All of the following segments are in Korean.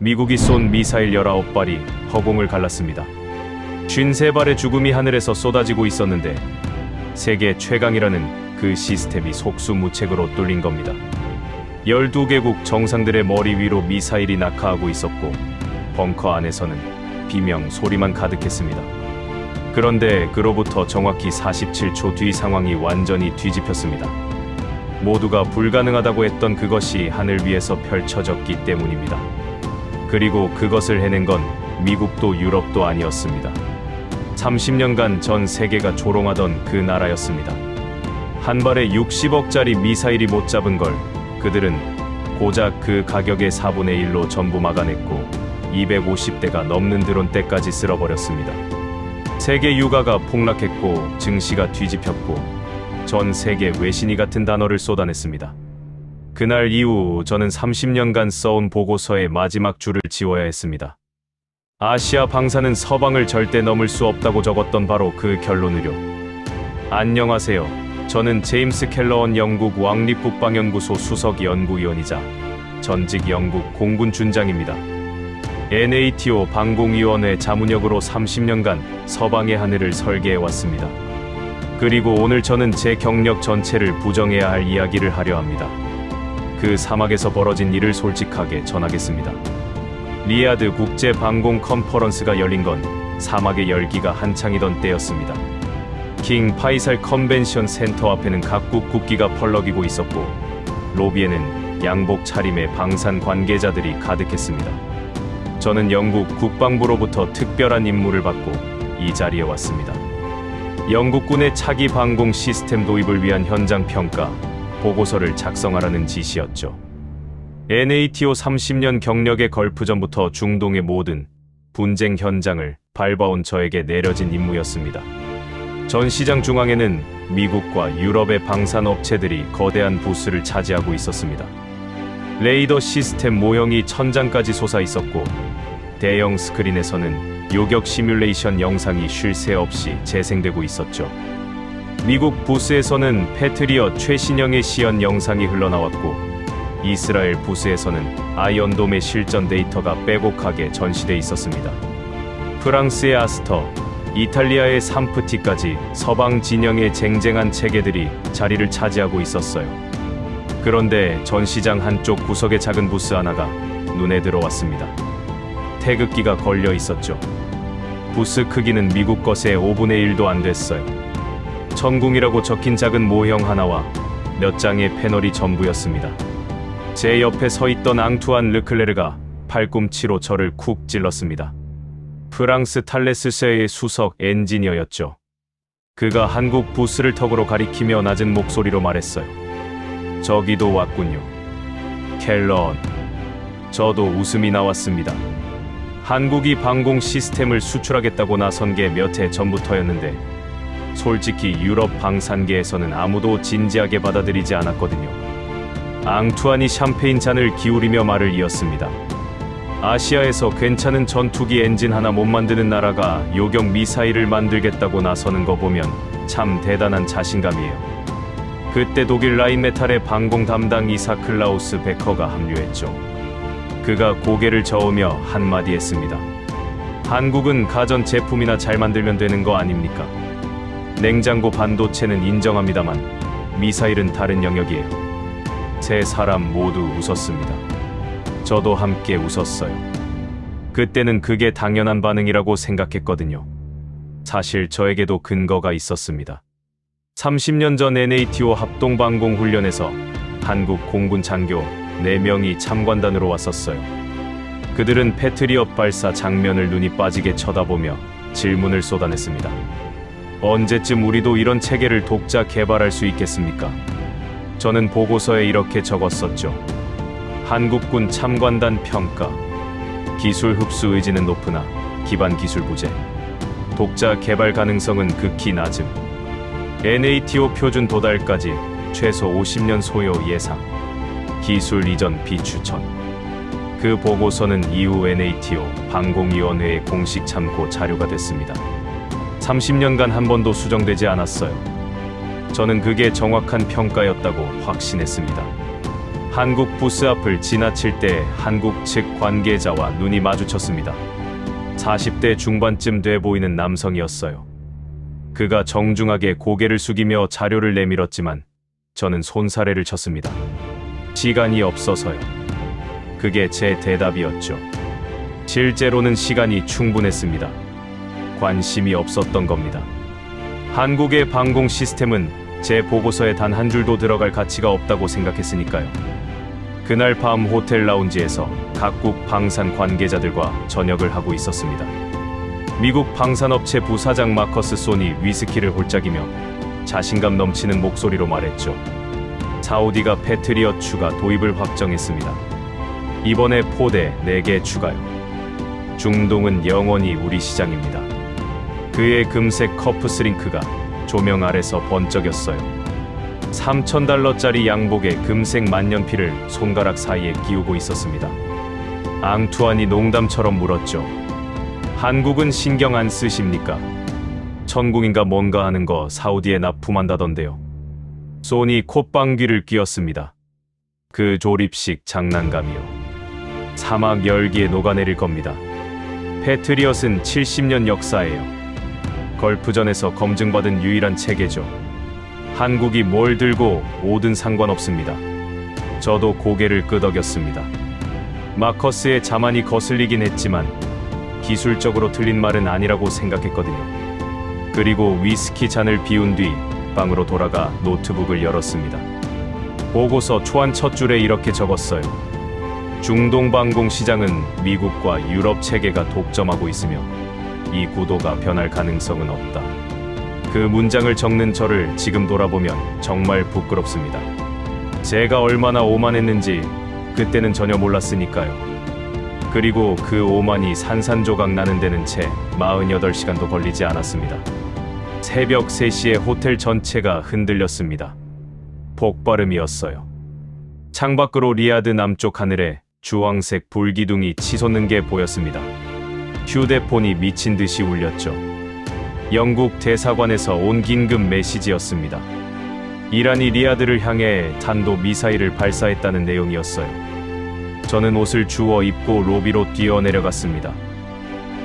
미국이 쏜 미사일 19발이 허공을 갈랐습니다. 53발의 죽음이 하늘에서 쏟아지고 있었는데 세계 최강이라는 그 시스템이 속수무책으로 뚫린 겁니다. 12개국 정상들의 머리 위로 미사일이 낙하하고 있었고 벙커 안에서는 비명 소리만 가득했습니다. 그런데 그로부터 정확히 47초 뒤 상황이 완전히 뒤집혔습니다. 모두가 불가능하다고 했던 그것이 하늘 위에서 펼쳐졌기 때문입니다. 그리고 그것을 해낸 건 미국도 유럽도 아니었습니다. 30년간 전 세계가 조롱하던 그 나라였습니다. 한 발에 60억짜리 미사일이 못 잡은 걸 그들은 고작 그 가격의 4분의 1로 전부 막아냈고 250대가 넘는 드론대까지 쓸어버렸습니다. 세계 유가가 폭락했고 증시가 뒤집혔고 전 세계 외신이 같은 단어를 쏟아냈습니다. 그날 이후 저는 30년간 써온 보고서의 마지막 줄을 지워야 했습니다. 아시아 방사는 서방을 절대 넘을 수 없다고 적었던 바로 그 결론으로. 안녕하세요. 저는 제임스 켈러원 영국 왕립 국방연구소 수석 연구위원이자 전직 영국 공군 준장입니다. NATO 방공위원회 자문역으로 30년간 서방의 하늘을 설계해왔습니다. 그리고 오늘 저는 제 경력 전체를 부정해야 할 이야기를 하려 합니다. 그 사막에서 벌어진 일을 솔직하게 전하겠습니다. 리야드 국제 방공 컨퍼런스가 열린 건 사막의 열기가 한창이던 때였습니다. 킹 파이살 컨벤션 센터 앞에는 각국 국기가 펄럭이고 있었고 로비에는 양복 차림의 방산 관계자들이 가득했습니다. 저는 영국 국방부로부터 특별한 임무를 받고 이 자리에 왔습니다. 영국군의 차기 방공 시스템 도입을 위한 현장 평가 보고서를 작성하라는 지시였죠. NATO 30년 경력의 걸프전부터 중동의 모든 분쟁 현장을 밟아온 저에게 내려진 임무였습니다. 전시장 중앙에는 미국과 유럽의 방산 업체들이 거대한 부스를 차지하고 있었습니다. 레이더 시스템 모형이 천장까지 솟아 있었고 대형 스크린에서는 요격 시뮬레이션 영상이 쉴 새 없이 재생되고 있었죠. 미국 부스에서는 패트리엇 최신형의 시연 영상이 흘러나왔고 이스라엘 부스에서는 아이언돔의 실전 데이터가 빼곡하게 전시돼 있었습니다. 프랑스의 아스터, 이탈리아의 삼프티까지 서방 진영의 쟁쟁한 체계들이 자리를 차지하고 있었어요. 그런데 전시장 한쪽 구석의 작은 부스 하나가 눈에 들어왔습니다. 태극기가 걸려 있었죠. 부스 크기는 미국 것의 5분의 1도 안 됐어요. 천궁이라고 적힌 작은 모형 하나와 몇 장의 패널이 전부였습니다. 제 옆에 서 있던 앙투안 르클레르가 팔꿈치로 저를 쿡 찔렀습니다. 프랑스 탈레스세의 수석 엔지니어였죠. 그가 한국 부스를 턱으로 가리키며 낮은 목소리로 말했어요. 저기도 왔군요. 켈런. 저도 웃음이 나왔습니다. 한국이 방공 시스템을 수출하겠다고 나선 게 몇 해 전부터였는데 솔직히 유럽 방산계에서는 아무도 진지하게 받아들이지 않았거든요. 앙투안이 샴페인 잔을 기울이며 말을 이었습니다. 아시아에서 괜찮은 전투기 엔진 하나 못 만드는 나라가 요격 미사일을 만들겠다고 나서는 거 보면 참 대단한 자신감이에요. 그때 독일 라인메탈의 방공 담당 이사 클라우스 베커가 합류했죠. 그가 고개를 저으며 한마디 했습니다. 한국은 가전 제품이나 잘 만들면 되는 거 아닙니까? 냉장고 반도체는 인정합니다만 미사일은 다른 영역이에요. 세 사람 모두 웃었습니다. 저도 함께 웃었어요. 그때는 그게 당연한 반응이라고 생각했거든요. 사실 저에게도 근거가 있었습니다. 30년 전 NATO 합동방공훈련에서 한국 공군 장교 4명이 참관단으로 왔었어요. 그들은 패트리엇 발사 장면을 눈이 빠지게 쳐다보며 질문을 쏟아냈습니다. 언제쯤 우리도 이런 체계를 독자 개발할 수 있겠습니까? 저는 보고서에 이렇게 적었었죠. 한국군 참관단 평가. 기술 흡수 의지는 높으나 기반 기술 부재. 독자 개발 가능성은 극히 낮음. NATO 표준 도달까지 최소 50년 소요 예상. 기술 이전 비추천. 그 보고서는 이후 NATO 방공위원회의 공식 참고 자료가 됐습니다. 30년간 한 번도 수정되지 않았어요. 저는 그게 정확한 평가였다고 확신했습니다. 한국 부스 앞을 지나칠 때 한국 측 관계자와 눈이 마주쳤습니다. 40대 중반쯤 돼 보이는 남성이었어요. 그가 정중하게 고개를 숙이며 자료를 내밀었지만 저는 손사래를 쳤습니다. 시간이 없어서요. 그게 제 대답이었죠. 실제로는 시간이 충분했습니다. 관심이 없었던 겁니다. 한국의 방공 시스템은 제 보고서에 단 한 줄도 들어갈 가치가 없다고 생각했으니까요. 그날 밤 호텔 라운지에서 각국 방산 관계자들과 저녁을 하고 있었습니다. 미국 방산업체 부사장 마커스 소니 위스키를 홀짝이며 자신감 넘치는 목소리로 말했죠. 사우디가 패트리엇 추가 도입을 확정했습니다. 이번에 포대 4개 추가요. 중동은 영원히 우리 시장입니다. 그의 금색 커프스링크가 조명 아래서 번쩍였어요. $3,000짜리 양복에 금색 만년필을 손가락 사이에 끼우고 있었습니다. 앙투안이 농담처럼 물었죠. 한국은 신경 안 쓰십니까? 천국인가 뭔가 하는 거 사우디에 납품한다던데요. 소니 콧방귀를 뀌었습니다. 그 조립식 장난감이요. 사막 열기에 녹아내릴 겁니다. 패트리엇은 70년 역사예요. 걸프전에서 검증받은 유일한 체계죠. 한국이 뭘 들고 오든 상관없습니다. 저도 고개를 끄덕였습니다. 마커스의 자만이 거슬리긴 했지만 기술적으로 틀린 말은 아니라고 생각했거든요. 그리고 위스키 잔을 비운 뒤 방으로 돌아가 노트북을 열었습니다. 보고서 초안 첫 줄에 이렇게 적었어요. 중동 방공 시장은 미국과 유럽 체계가 독점하고 있으며 이 구도가 변할 가능성은 없다. 그 문장을 적는 저를 지금 돌아보면 정말 부끄럽습니다. 제가 얼마나 오만했는지 그때는 전혀 몰랐으니까요. 그리고 그 오만이 산산조각 나는 데는 채 48시간도 걸리지 않았습니다. 새벽 3시에 호텔 전체가 흔들렸습니다. 폭발음이었어요. 창밖으로 리야드 남쪽 하늘에 주황색 불기둥이 치솟는 게 보였습니다. 휴대폰이 미친 듯이 울렸죠. 영국 대사관에서 온 긴급 메시지였습니다. 이란이 리야드를 향해 탄도 미사일을 발사했다는 내용이었어요. 저는 옷을 주워 입고 로비로 뛰어내려갔습니다.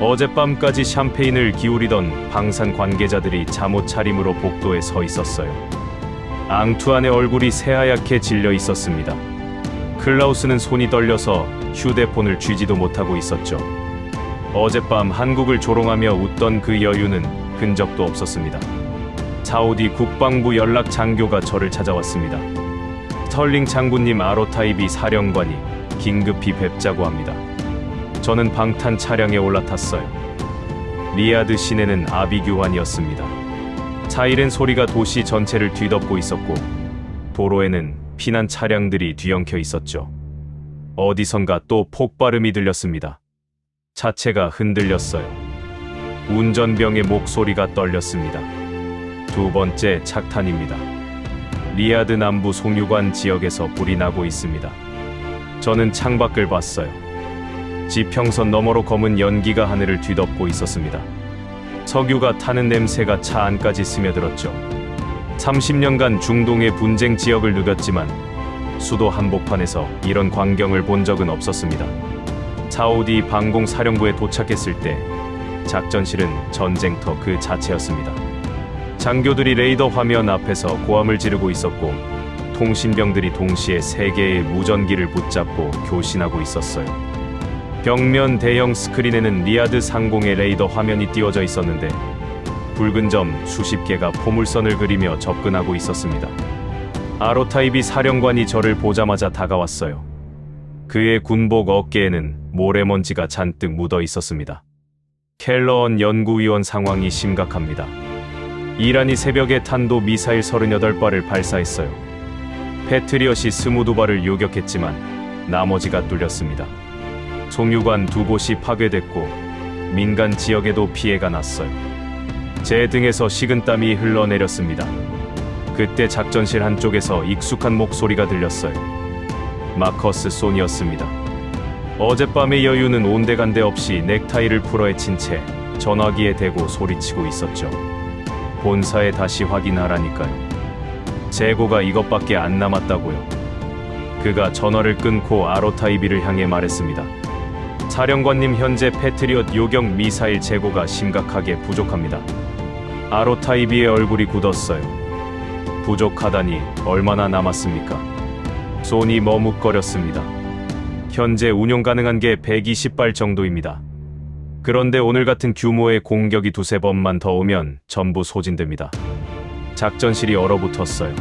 어젯밤까지 샴페인을 기울이던 방산 관계자들이 잠옷 차림으로 복도에 서 있었어요. 앙투안의 얼굴이 새하얗게 질려 있었습니다. 클라우스는 손이 떨려서 휴대폰을 쥐지도 못하고 있었죠. 어젯밤 한국을 조롱하며 웃던 그 여유는 흔적도 없었습니다. 사우디 국방부 연락 장교가 저를 찾아왔습니다. 스털링 장군님 아로타이비 사령관이 긴급히 뵙자고 합니다. 저는 방탄 차량에 올라탔어요. 리야드 시내는 아비규환이었습니다. 사이렌 소리가 도시 전체를 뒤덮고 있었고 도로에는 피난 차량들이 뒤엉켜 있었죠. 어디선가 또 폭발음이 들렸습니다. 차체가 흔들렸어요. 운전병의 목소리가 떨렸습니다. 두 번째 착탄입니다. 리야드 남부 송유관 지역에서 불이 나고 있습니다. 저는 창밖을 봤어요. 지평선 너머로 검은 연기가 하늘을 뒤덮고 있었습니다. 석유가 타는 냄새가 차 안까지 스며들었죠. 30년간 중동의 분쟁 지역을 누볐지만 수도 한복판에서 이런 광경을 본 적은 없었습니다. 사우디 방공사령부에 도착했을 때 작전실은 전쟁터 그 자체였습니다. 장교들이 레이더 화면 앞에서 고함을 지르고 있었고 통신병들이 동시에 3개의 무전기를 붙잡고 교신하고 있었어요. 벽면 대형 스크린에는 리야드 상공의 레이더 화면이 띄워져 있었는데 붉은 점 수십 개가 포물선을 그리며 접근하고 있었습니다. 아로타이비 사령관이 저를 보자마자 다가왔어요. 그의 군복 어깨에는 모래먼지가 잔뜩 묻어 있었습니다. 켈러언 연구위원 상황이 심각합니다. 이란이 새벽에 탄도 미사일 38발을 발사했어요. 패트리엇이 22발을 요격했지만 나머지가 뚫렸습니다. 송유관 2곳이 파괴됐고 민간 지역에도 피해가 났어요. 제 등에서 식은땀이 흘러내렸습니다. 그때 작전실 한쪽에서 익숙한 목소리가 들렸어요. 마커스 소니였습니다. 어젯밤의 여유는 온데간데 없이 넥타이를 풀어헤친 채 전화기에 대고 소리치고 있었죠. 본사에 다시 확인하라니까요. 재고가 이것밖에 안 남았다고요. 그가 전화를 끊고 아로타이비를 향해 말했습니다. 사령관님, 현재 패트리엇 요격 미사일 재고가 심각하게 부족합니다. 아로타이비의 얼굴이 굳었어요. 부족하다니 얼마나 남았습니까? 손이 머뭇거렸습니다. 현재 운용 가능한 게 120발 정도입니다. 그런데 오늘 같은 규모의 공격이 두세 번만 더 오면 전부 소진됩니다. 작전실이 얼어붙었어요.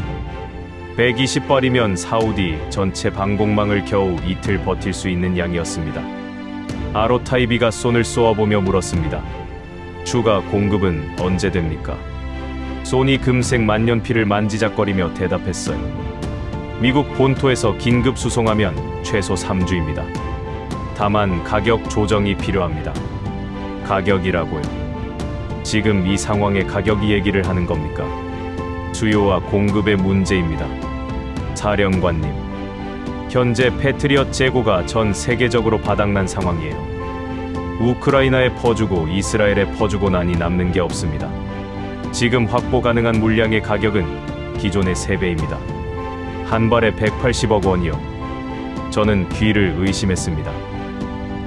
120발이면 사우디 전체 방공망을 겨우 이틀 버틸 수 있는 양이었습니다. 아로타이비가 손을 쏘아보며 물었습니다. 추가 공급은 언제 됩니까? 손이 금색 만년필을 만지작거리며 대답했어요. 미국 본토에서 긴급 수송하면 최소 3주입니다. 다만 가격 조정이 필요합니다. 가격이라고요? 지금 이 상황에 가격이 얘기를 하는 겁니까? 수요와 공급의 문제입니다. 사령관님, 현재 패트리엇 재고가 전 세계적으로 바닥난 상황이에요. 우크라이나에 퍼주고 이스라엘에 퍼주고 나니 남는 게 없습니다. 지금 확보 가능한 물량의 가격은 기존의 3배입니다. 한 발에 180억 원이요. 저는 귀를 의심했습니다.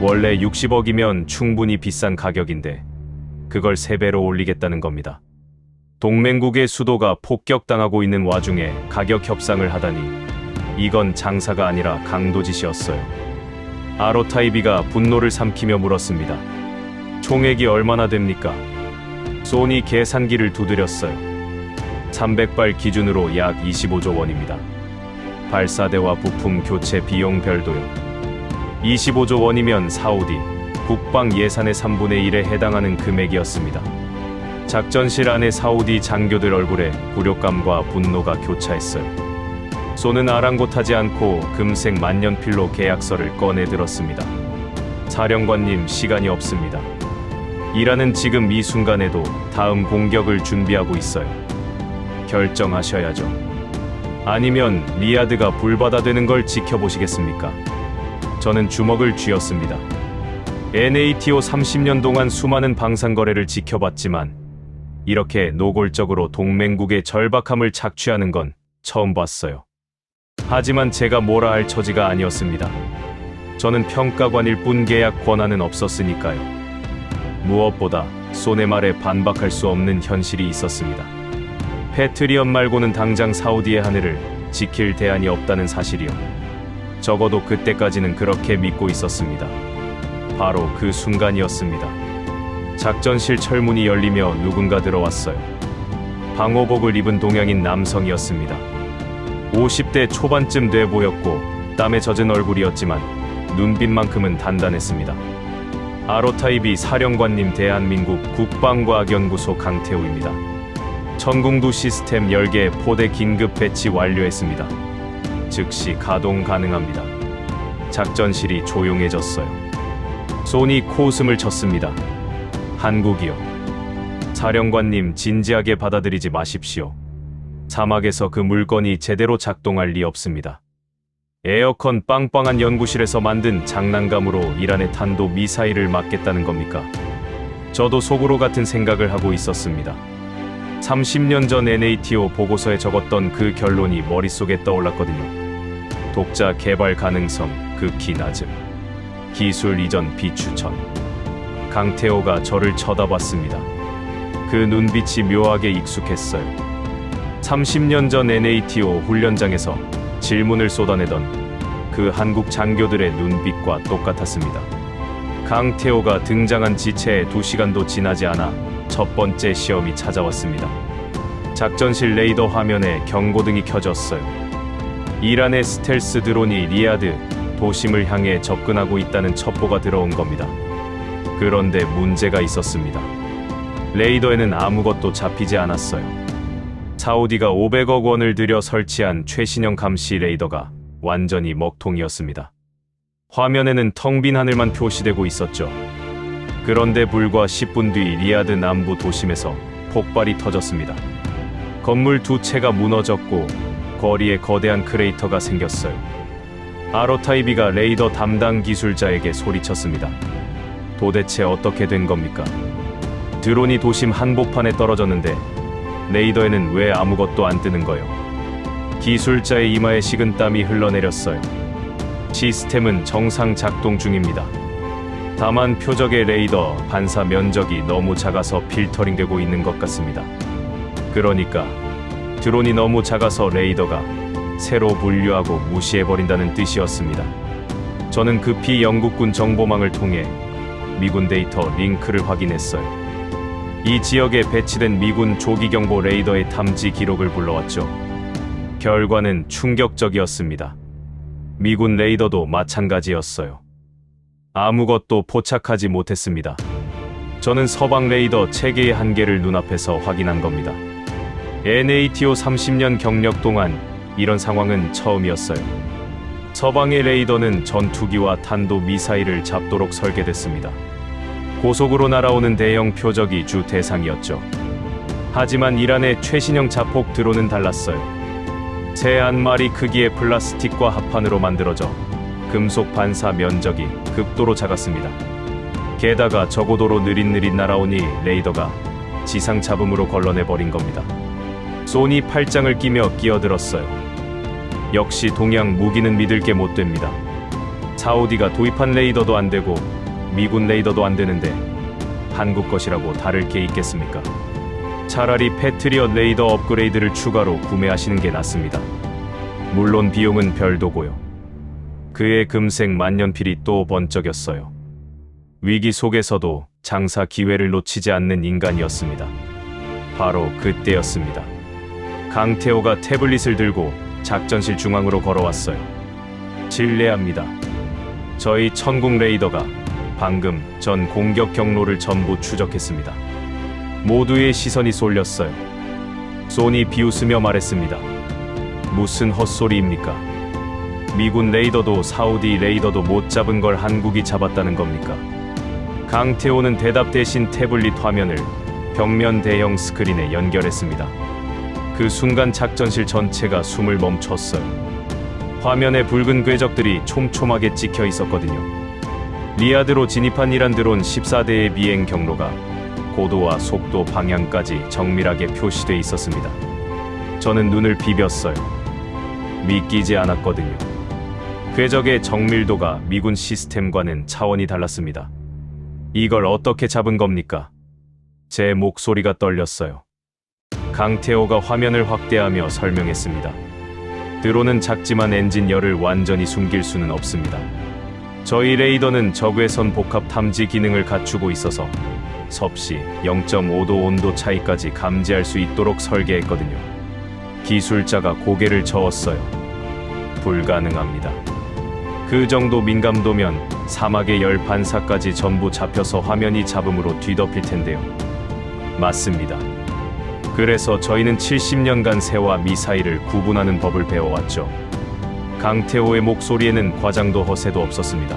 원래 60억이면 충분히 비싼 가격인데 그걸 3배로 올리겠다는 겁니다. 동맹국의 수도가 폭격당하고 있는 와중에 가격 협상을 하다니 이건 장사가 아니라 강도짓이었어요. 아로타이비가 분노를 삼키며 물었습니다. 총액이 얼마나 됩니까? 소니 계산기를 두드렸어요. 300발 기준으로 약 25조 원입니다. 발사대와 부품 교체 비용 별도요. 25조 원이면 사우디 국방 예산의 3분의 1에 해당하는 금액이었습니다. 작전실 안에 사우디 장교들 얼굴에 굴욕감과 분노가 교차했어요. 소는 아랑곳하지 않고 금색 만년필로 계약서를 꺼내 들었습니다. 사령관님, 시간이 없습니다. 이란은 지금 이 순간에도 다음 공격을 준비하고 있어요. 결정하셔야죠. 아니면 리야드가 불바다 되는 걸 지켜보시겠습니까? 저는 주먹을 쥐었습니다. NATO 30년 동안 수많은 방산거래를 지켜봤지만 이렇게 노골적으로 동맹국의 절박함을 착취하는 건 처음 봤어요. 하지만 제가 뭐라 할 처지가 아니었습니다. 저는 평가관일 뿐 계약 권한은 없었으니까요. 무엇보다 손의 말에 반박할 수 없는 현실이 있었습니다. 패트리엇 말고는 당장 사우디의 하늘을 지킬 대안이 없다는 사실이요. 적어도 그때까지는 그렇게 믿고 있었습니다. 바로 그 순간이었습니다. 작전실 철문이 열리며 누군가 들어왔어요. 방호복을 입은 동양인 남성이었습니다. 50대 초반쯤 돼 보였고 땀에 젖은 얼굴이었지만 눈빛만큼은 단단했습니다. 아로타이비 사령관님, 대한민국 국방과학연구소 강태우입니다. 천궁두 시스템 10개 포대 긴급 배치 완료했습니다. 즉시 가동 가능합니다. 작전실이 조용해졌어요. 소니 코웃음을 쳤습니다. 한국이요. 사령관님, 진지하게 받아들이지 마십시오. 사막에서 그 물건이 제대로 작동할 리 없습니다. 에어컨 빵빵한 연구실에서 만든 장난감으로 이란의 탄도 미사일을 막겠다는 겁니까? 저도 속으로 같은 생각을 하고 있었습니다. 30년 전 NATO 보고서에 적었던 그 결론이 머릿속에 떠올랐거든요. 독자 개발 가능성 극히 낮음. 기술 이전 비추천. 강태호가 저를 쳐다봤습니다. 그 눈빛이 묘하게 익숙했어요. 30년 전 NATO 훈련장에서 질문을 쏟아내던 그 한국 장교들의 눈빛과 똑같았습니다. 강태호가 등장한 지체에 2시간도 지나지 않아 첫 번째 시험이 찾아왔습니다. 작전실 레이더 화면에 경고등이 켜졌어요. 이란의 스텔스 드론이 리야드 도심을 향해 접근하고 있다는 첩보가 들어온 겁니다. 그런데 문제가 있었습니다. 레이더에는 아무것도 잡히지 않았어요. 사우디가 500억 원을 들여 설치한 최신형 감시 레이더가 완전히 먹통이었습니다. 화면에는 텅 빈 하늘만 표시되고 있었죠. 그런데 불과 10분 뒤 리야드 남부 도심에서 폭발이 터졌습니다. 건물 2채가 무너졌고 거리에 거대한 크레이터가 생겼어요. 아로타이비가 레이더 담당 기술자에게 소리쳤습니다. 도대체 어떻게 된 겁니까? 드론이 도심 한복판에 떨어졌는데 레이더에는 왜 아무것도 안 뜨는 거요? 기술자의 이마에 식은땀이 흘러내렸어요. 시스템은 정상 작동 중입니다. 다만 표적의 레이더 반사 면적이 너무 작아서 필터링되고 있는 것 같습니다. 그러니까 드론이 너무 작아서 레이더가 새로 분류하고 무시해버린다는 뜻이었습니다. 저는 급히 영국군 정보망을 통해 미군 데이터 링크를 확인했어요. 이 지역에 배치된 미군 조기경보 레이더의 탐지 기록을 불러왔죠. 결과는 충격적이었습니다. 미군 레이더도 마찬가지였어요. 아무것도 포착하지 못했습니다. 저는 서방 레이더 체계의 한계를 눈앞에서 확인한 겁니다. NATO 30년 경력 동안 이런 상황은 처음이었어요. 서방의 레이더는 전투기와 탄도 미사일을 잡도록 설계됐습니다. 고속으로 날아오는 대형 표적이 주 대상이었죠. 하지만 이란의 최신형 자폭 드론은 달랐어요. 새 한 마리 크기의 플라스틱과 합판으로 만들어져 금속 반사 면적이 극도로 작았습니다. 게다가 저고도로 느릿느릿 날아오니 레이더가 지상 잡음으로 걸러내버린 겁니다. 소니 팔짱을 끼며 끼어들었어요. 역시 동양 무기는 믿을 게 못 됩니다. 사우디가 도입한 레이더도 안 되고 미군 레이더도 안 되는데 한국 것이라고 다를 게 있겠습니까? 차라리 패트리엇 레이더 업그레이드를 추가로 구매하시는 게 낫습니다. 물론 비용은 별도고요. 그의 금색 만년필이 또 번쩍였어요. 위기 속에서도 장사 기회를 놓치지 않는 인간이었습니다. 바로 그때였습니다. 강태호가 태블릿을 들고 작전실 중앙으로 걸어왔어요. 실례합니다. 저희 천궁 레이더가 방금 전 공격 경로를 전부 추적했습니다. 모두의 시선이 쏠렸어요. 소니 비웃으며 말했습니다. 무슨 헛소리입니까? 미군 레이더도 사우디 레이더도 못 잡은 걸 한국이 잡았다는 겁니까? 강태호는 대답 대신 태블릿 화면을 벽면 대형 스크린에 연결했습니다. 그 순간 작전실 전체가 숨을 멈췄어요. 화면에 붉은 궤적들이 촘촘하게 찍혀 있었거든요. 리야드로 진입한 이란 드론 14대의 비행 경로가 고도와 속도 방향까지 정밀하게 표시돼 있었습니다. 저는 눈을 비볐어요. 믿기지 않았거든요. 궤적의 정밀도가 미군 시스템과는 차원이 달랐습니다. 이걸 어떻게 잡은 겁니까? 제 목소리가 떨렸어요. 강태호가 화면을 확대하며 설명했습니다. 드론은 작지만 엔진 열을 완전히 숨길 수는 없습니다. 저희 레이더는 적외선 복합 탐지 기능을 갖추고 있어서 섭씨 0.5도 온도 차이까지 감지할 수 있도록 설계했거든요. 기술자가 고개를 저었어요. 불가능합니다. 그 정도 민감도면 사막의 열 반사까지 전부 잡혀서 화면이 잡음으로 뒤덮일 텐데요. 맞습니다. 그래서 저희는 70년간 새와 미사일을 구분하는 법을 배워왔죠. 강태호의 목소리에는 과장도 허세도 없었습니다.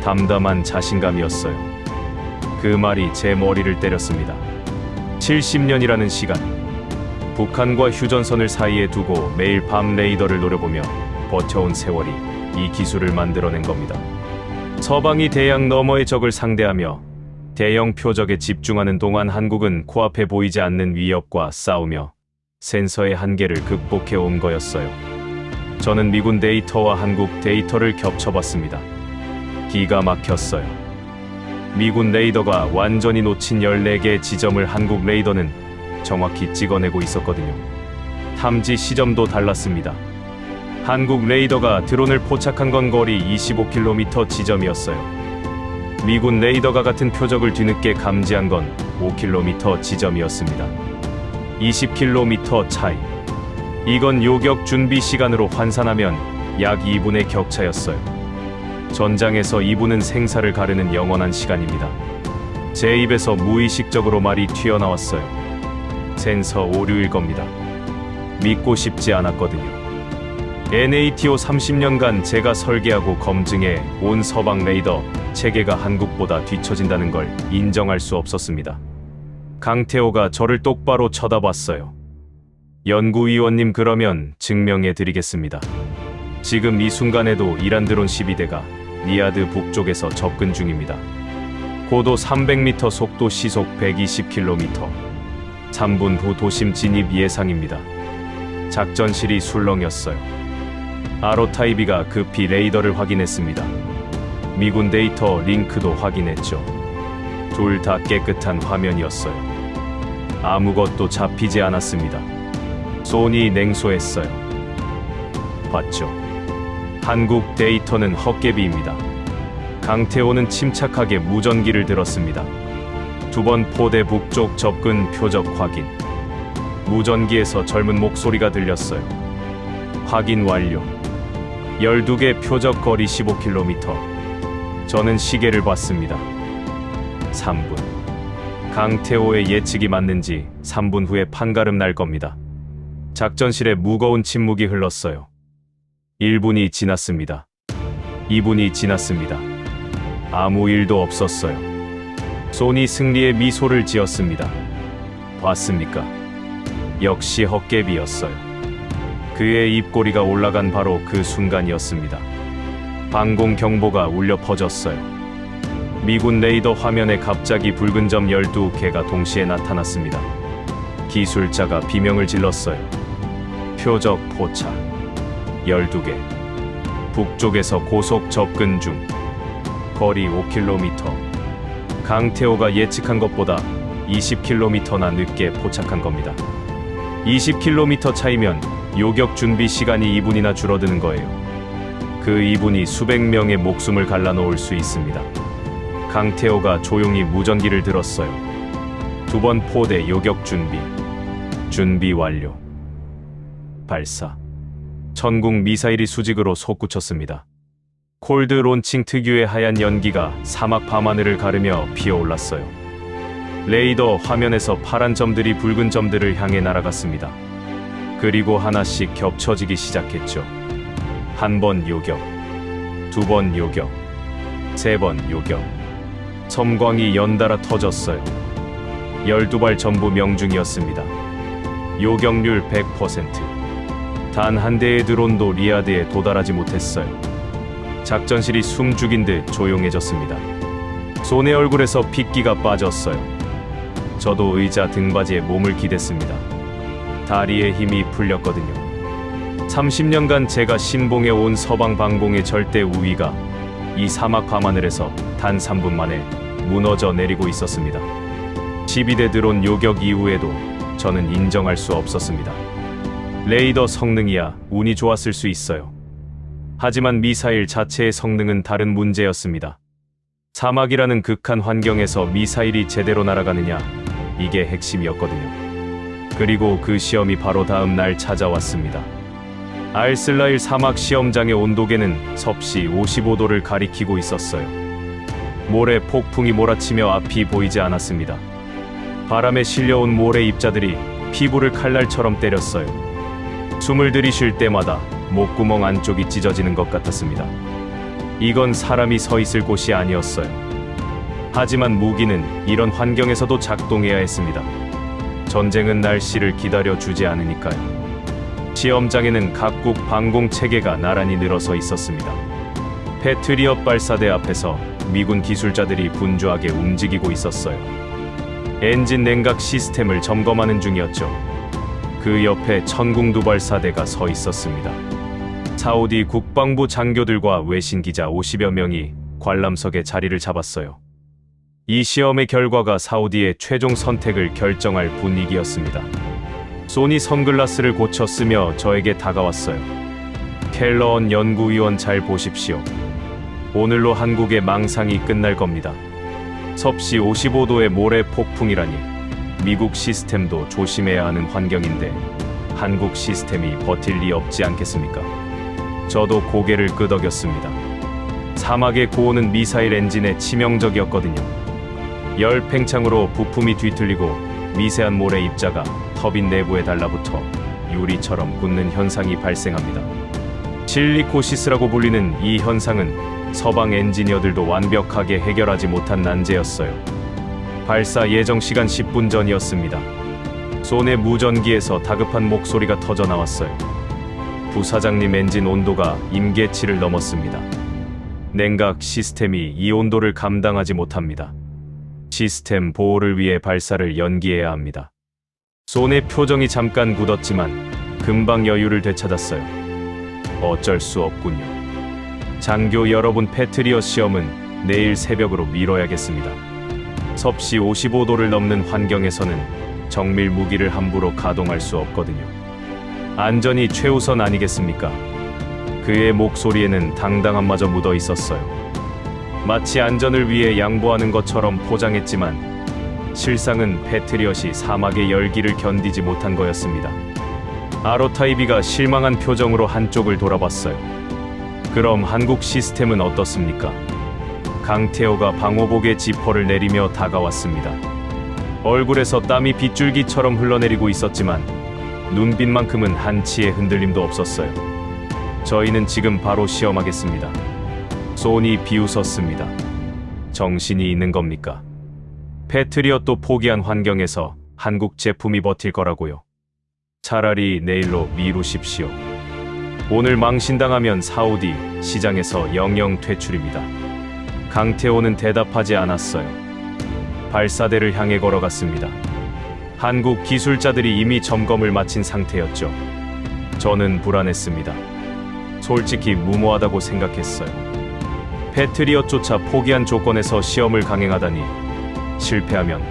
담담한 자신감이었어요. 그 말이 제 머리를 때렸습니다. 70년이라는 시간. 북한과 휴전선을 사이에 두고 매일 밤 레이더를 노려보며 버텨온 세월이 이 기술을 만들어낸 겁니다. 서방이 대양 너머의 적을 상대하며 대형 표적에 집중하는 동안 한국은 코앞에 보이지 않는 위협과 싸우며 센서의 한계를 극복해 온 거였어요. 저는 미군 데이터와 한국 데이터를 겹쳐봤습니다. 기가 막혔어요. 미군 레이더가 완전히 놓친 14개의 지점을 한국 레이더는 정확히 찍어내고 있었거든요. 탐지 시점도 달랐습니다. 한국 레이더가 드론을 포착한 건 거리 25km 지점이었어요. 미군 레이더가 같은 표적을 뒤늦게 감지한 건 5km 지점이었습니다. 20km 차이. 이건 요격 준비 시간으로 환산하면 약 2분의 격차였어요. 전장에서 2분은 생사를 가르는 영원한 시간입니다. 제 입에서 무의식적으로 말이 튀어나왔어요. 센서 오류일 겁니다. 믿고 싶지 않았거든요. NATO 30년간 제가 설계하고 검증해 온 서방 레이더 체계가 한국보다 뒤처진다는 걸 인정할 수 없었습니다. 강태호가 저를 똑바로 쳐다봤어요. 연구위원님, 그러면 증명해 드리겠습니다. 지금 이 순간에도 이란 드론 12대가 리야드 북쪽에서 접근 중입니다. 고도 300m, 속도 시속 120km. 3분 후 도심 진입 예상입니다. 작전실이 술렁였어요. 아로타이비가 급히 레이더를 확인했습니다. 미군 데이터 링크도 확인했죠. 둘 다 깨끗한 화면이었어요. 아무것도 잡히지 않았습니다. 소니 냉소했어요. 봤죠? 한국 데이터는 헛개비입니다. 강태호는 침착하게 무전기를 들었습니다. 2번 포대 북쪽 접근 표적 확인. 무전기에서 젊은 목소리가 들렸어요. 확인 완료. 12개 표적 거리 15km. 저는 시계를 봤습니다. 3분. 강태호의 예측이 맞는지 3분 후에 판가름 날 겁니다. 작전실에 무거운 침묵이 흘렀어요. 1분이 지났습니다. 2분이 지났습니다. 아무 일도 없었어요. 소니 승리의 미소를 지었습니다. 봤습니까? 역시 헛개비였어요. 그의 입꼬리가 올라간 바로 그 순간이었습니다. 방공 경보가 울려 퍼졌어요. 미군 레이더 화면에 갑자기 붉은 점 12개가 동시에 나타났습니다. 기술자가 비명을 질렀어요. 표적 포착. 12개. 북쪽에서 고속 접근 중. 거리 5km. 강태호가 예측한 것보다 20km나 늦게 포착한 겁니다. 20km 차이면 요격 준비 시간이 2분이나 줄어드는 거예요. 그 2분이 수백 명의 목숨을 갈라놓을 수 있습니다. 강태호가 조용히 무전기를 들었어요. 2번 포대 요격 준비. 준비 완료. 발사. 천국 미사일이 수직으로 솟구쳤습니다. 콜드 론칭 특유의 하얀 연기가 사막 밤하늘을 가르며 피어올랐어요. 레이더 화면에서 파란 점들이 붉은 점들을 향해 날아갔습니다. 그리고 하나씩 겹쳐지기 시작했죠. 한 번 요격, 2번 요격, 3번 요격. 섬광이 연달아 터졌어요. 12발 전부 명중이었습니다. 요격률 100%. 단 한 대의 드론도 리아드에 도달하지 못했어요. 작전실이 숨 죽인 듯 조용해졌습니다. 손의 얼굴에서 핏기가 빠졌어요. 저도 의자 등받이에 몸을 기댔습니다. 다리에 힘이 풀렸거든요. 30년간 제가 신봉해 온 서방 방공의 절대 우위가 이 사막 밤하늘에서 단 3분 만에 무너져 내리고 있었습니다. 12대 드론 요격 이후에도 저는 인정할 수 없었습니다. 레이더 성능이야 운이 좋았을 수 있어요. 하지만 미사일 자체의 성능은 다른 문제였습니다. 사막이라는 극한 환경에서 미사일이 제대로 날아가느냐, 이게 핵심이었거든요. 그리고 그 시험이 바로 다음 날 찾아왔습니다. 알슬라일 사막 시험장의 온도계는 섭씨 55도를 가리키고 있었어요. 모래 폭풍이 몰아치며 앞이 보이지 않았습니다. 바람에 실려온 모래 입자들이 피부를 칼날처럼 때렸어요. 숨을 들이쉴 때마다 목구멍 안쪽이 찢어지는 것 같았습니다. 이건 사람이 서 있을 곳이 아니었어요. 하지만 무기는 이런 환경에서도 작동해야 했습니다. 전쟁은 날씨를 기다려 주지 않으니까요. 시험장에는 각국 방공 체계가 나란히 늘어서 있었습니다. 패트리엇 발사대 앞에서 미군 기술자들이 분주하게 움직이고 있었어요. 엔진 냉각 시스템을 점검하는 중이었죠. 그 옆에 천궁두 발사대가 서 있었습니다. 사우디 국방부 장교들과 외신 기자 50여 명이 관람석에 자리를 잡았어요. 이 시험의 결과가 사우디의 최종 선택을 결정할 분위기였습니다. 소니 선글라스를 고쳐 쓰며 저에게 다가왔어요. 켈러언 연구위원 잘 보십시오. 오늘로 한국의 망상이 끝날 겁니다. 섭씨 55도의 모래 폭풍이라니 미국 시스템도 조심해야 하는 환경인데 한국 시스템이 버틸 리 없지 않겠습니까? 저도 고개를 끄덕였습니다. 사막의 고온은 미사일 엔진에 치명적이었거든요. 열 팽창으로 부품이 뒤틀리고 미세한 모래 입자가 터빈 내부에 달라붙어 유리처럼 굳는 현상이 발생합니다. 실리코시스라고 불리는 이 현상은 서방 엔지니어들도 완벽하게 해결하지 못한 난제였어요. 발사 예정 시간 10분 전이었습니다. 손의 무전기에서 다급한 목소리가 터져 나왔어요. 부사장님, 엔진 온도가 임계치를 넘었습니다. 냉각 시스템이 이 온도를 감당하지 못합니다. 시스템 보호를 위해 발사를 연기해야 합니다. 손의 표정이 잠깐 굳었지만 금방 여유를 되찾았어요. 어쩔 수 없군요. 장교 여러분, 패트리엇 시험은 내일 새벽으로 미뤄야겠습니다. 섭씨 55도를 넘는 환경에서는 정밀 무기를 함부로 가동할 수 없거든요. 안전이 최우선 아니겠습니까? 그의 목소리에는 당당함마저 묻어 있었어요. 마치 안전을 위해 양보하는 것처럼 포장했지만 실상은 패트리엇이 사막의 열기를 견디지 못한 거였습니다. 아로타이비가 실망한 표정으로 한쪽을 돌아봤어요. 그럼 한국 시스템은 어떻습니까? 강태호가 방호복의 지퍼를 내리며 다가왔습니다. 얼굴에서 땀이 빗줄기처럼 흘러내리고 있었지만 눈빛만큼은 한치의 흔들림도 없었어요. 저희는 지금 바로 시험하겠습니다. 소니 비웃었습니다. 정신이 있는 겁니까? 패트리엇도 포기한 환경에서 한국 제품이 버틸 거라고요. 차라리 내일로 미루십시오. 오늘 망신당하면 사후 뒤 시장에서 영영 퇴출입니다. 강태호는 대답하지 않았어요. 발사대를 향해 걸어갔습니다. 한국 기술자들이 이미 점검을 마친 상태였죠. 저는 불안했습니다. 솔직히 무모하다고 생각했어요. 패트리엇조차 포기한 조건에서 시험을 강행하다니 실패하면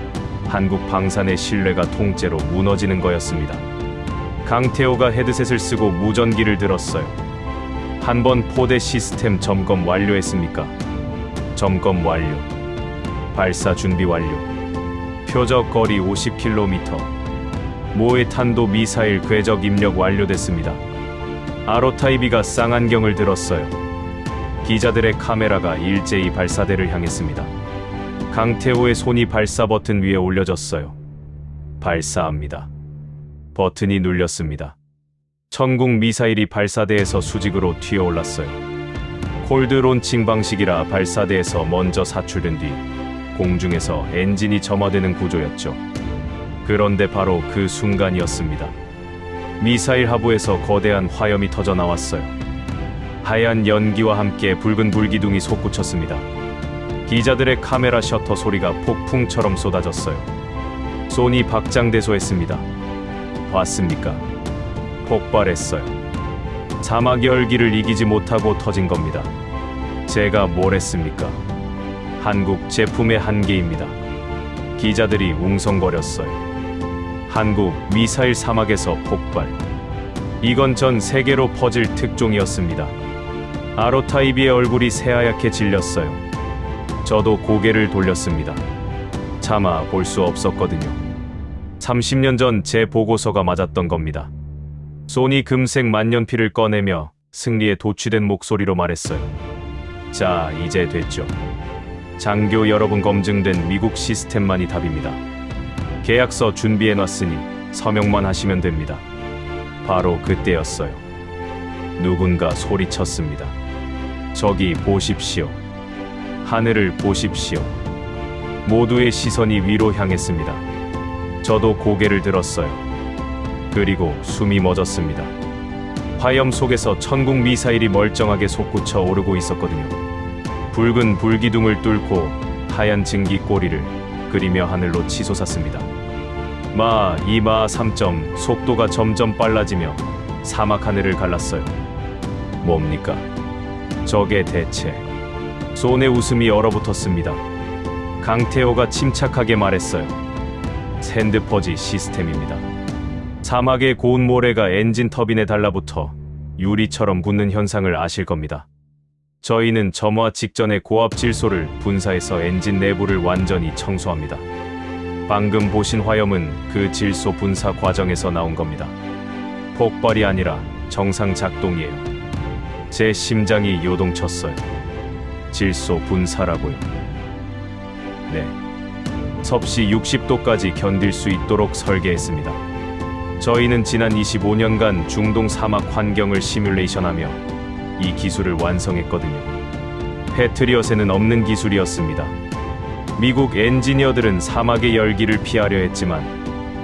한국 방산의 신뢰가 통째로 무너지는 거였습니다. 강태호가 헤드셋을 쓰고 무전기를 들었어요. 한번 포대 시스템 점검 완료했습니까? 점검 완료. 발사 준비 완료. 표적 거리 50km. 모해 탄도 미사일 궤적 입력 완료됐습니다. 아로타이비가 쌍안경을 들었어요. 기자들의 카메라가 일제히 발사대를 향했습니다. 강태호의 손이 발사 버튼 위에 올려졌어요. 발사합니다. 버튼이 눌렸습니다. 천궁 미사일이 발사대에서 수직으로 튀어올랐어요. 콜드 론칭 방식이라 발사대에서 먼저 사출된 뒤 공중에서 엔진이 점화되는 구조였죠. 그런데 바로 그 순간이었습니다. 미사일 하부에서 거대한 화염이 터져 나왔어요. 하얀 연기와 함께 붉은 불기둥이 솟구쳤습니다. 기자들의 카메라 셔터 소리가 폭풍처럼 쏟아졌어요. 소니 박장대소했습니다. 봤습니까? 폭발했어요. 사막 열기를 이기지 못하고 터진 겁니다. 제가 뭘 했습니까? 한국 제품의 한계입니다. 기자들이 웅성거렸어요. 한국 미사일 사막에서 폭발. 이건 전 세계로 퍼질 특종이었습니다. 아로타이비의 얼굴이 새하얗게 질렸어요. 저도 고개를 돌렸습니다. 차마 볼 수 없었거든요. 30년 전 제 보고서가 맞았던 겁니다. 소니 금색 만년필을 꺼내며 승리에 도취된 목소리로 말했어요. 자, 이제 됐죠. 장교 여러분, 검증된 미국 시스템만이 답입니다. 계약서 준비해놨으니 서명만 하시면 됩니다. 바로 그때였어요. 누군가 소리쳤습니다. 저기 보십시오. 하늘을 보십시오. 모두의 시선이 위로 향했습니다. 저도 고개를 들었어요. 그리고 숨이 멎었습니다. 화염 속에서 천궁 미사일이 멀쩡하게 솟구쳐 오르고 있었거든요. 붉은 불기둥을 뚫고 하얀 증기 꼬리를 그리며 하늘로 치솟았습니다. 마 2마 3점, 속도가 점점 빨라지며 사막 하늘을 갈랐어요. 뭡니까? 저게 대체. 손의 웃음이 얼어붙었습니다. 강태호가 침착하게 말했어요. 샌드퍼지 시스템입니다. 사막의 고운 모래가 엔진 터빈에 달라붙어 유리처럼 굳는 현상을 아실 겁니다. 저희는 점화 직전의 고압 질소를 분사해서 엔진 내부를 완전히 청소합니다. 방금 보신 화염은 그 질소 분사 과정에서 나온 겁니다. 폭발이 아니라 정상 작동이에요. 제 심장이 요동쳤어요. 질소 분사라고요. 네. 섭씨 60도까지 견딜 수 있도록 설계했습니다. 저희는 지난 25년간 중동 사막 환경을 시뮬레이션하며 이 기술을 완성했거든요. 패트리엇에는 없는 기술이었습니다. 미국 엔지니어들은 사막의 열기를 피하려 했지만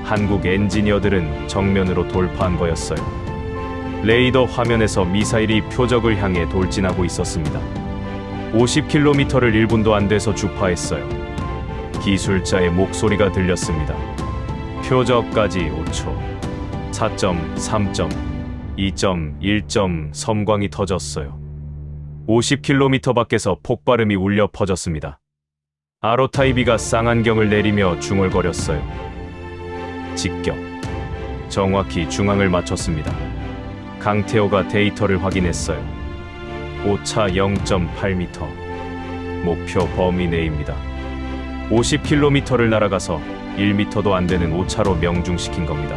한국 엔지니어들은 정면으로 돌파한 거였어요. 레이더 화면에서 미사일이 표적을 향해 돌진하고 있었습니다. 50km를 1분도 안 돼서 주파했어요. 기술자의 목소리가 들렸습니다. 표적까지 5초. 4점, 3점, 2점, 1점 섬광이 터졌어요. 50km 밖에서 폭발음이 울려 퍼졌습니다. 아로타이비가 쌍안경을 내리며 중얼거렸어요. 직격. 정확히 중앙을 맞췄습니다. 강태호가 데이터를 확인했어요. 오차 0.8m. 목표 범위 내입니다. 50km를 날아가서 1m도 안 되는 오차로 명중시킨 겁니다.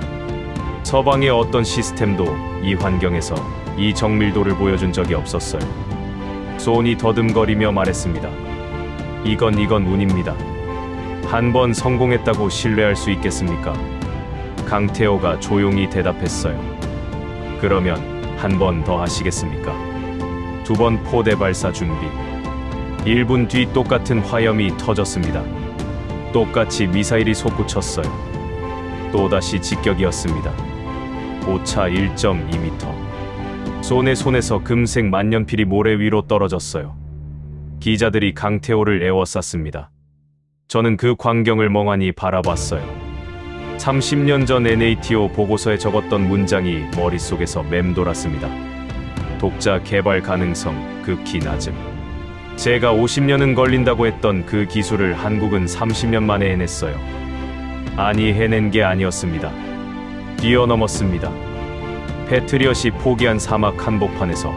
서방의 어떤 시스템도 이 환경에서 이 정밀도를 보여준 적이 없었어요. 손이 더듬거리며 말했습니다. 이건 운입니다. 한 번 성공했다고 신뢰할 수 있겠습니까? 강태호가 조용히 대답했어요. 그러면 한 번 더 하시겠습니까? 2번 포대 발사 준비. 1분 뒤 똑같은 화염이 터졌습니다. 똑같이 미사일이 솟구쳤어요. 또다시 직격이었습니다. 오차 1.2m. 손에서 금색 만년필이 모래 위로 떨어졌어요. 기자들이 강태호를 에워쌌습니다. 저는 그 광경을 멍하니 바라봤어요. 30년 전 NATO 보고서에 적었던 문장이 머릿속에서 맴돌았습니다. 독자 개발 가능성 극히 낮음. 제가 50년은 걸린다고 했던 그 기술을 한국은 30년 만에 해냈어요. 아니, 해낸 게 아니었습니다. 뛰어넘었습니다. 패트리엇이 포기한 사막 한복판에서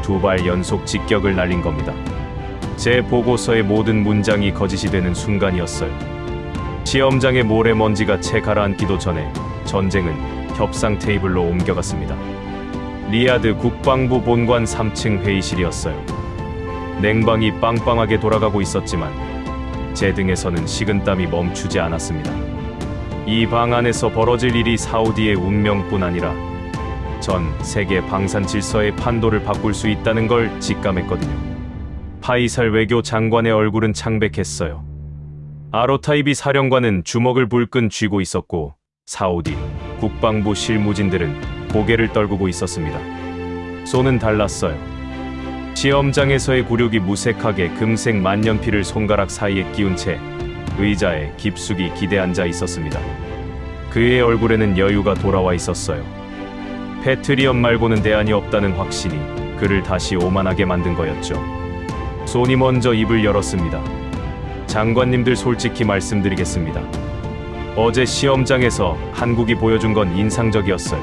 2발 연속 직격을 날린 겁니다. 제 보고서의 모든 문장이 거짓이 되는 순간이었어요. 시험장의 모래먼지가 채 가라앉기도 전에 전쟁은 협상 테이블로 옮겨갔습니다. 리야드 국방부 본관 3층 회의실이었어요. 냉방이 빵빵하게 돌아가고 있었지만 제 등에서는 식은땀이 멈추지 않았습니다. 이 방 안에서 벌어질 일이 사우디의 운명뿐 아니라 전 세계 방산 질서의 판도를 바꿀 수 있다는 걸 직감했거든요. 파이살 외교 장관의 얼굴은 창백했어요. 아로타이비 사령관은 주먹을 불끈 쥐고 있었고 사우디 국방부 실무진들은 고개를 떨구고 있었습니다. 손은 달랐어요. 시험장에서의 굴욕이 무색하게 금색 만년필을 손가락 사이에 끼운 채 의자에 깊숙이 기대 앉아 있었습니다. 그의 얼굴에는 여유가 돌아와 있었어요. 패트리엄 말고는 대안이 없다는 확신이 그를 다시 오만하게 만든 거였죠. 손이 먼저 입을 열었습니다. 장관님들, 솔직히 말씀드리겠습니다. 어제 시험장에서 한국이 보여준 건 인상적이었어요.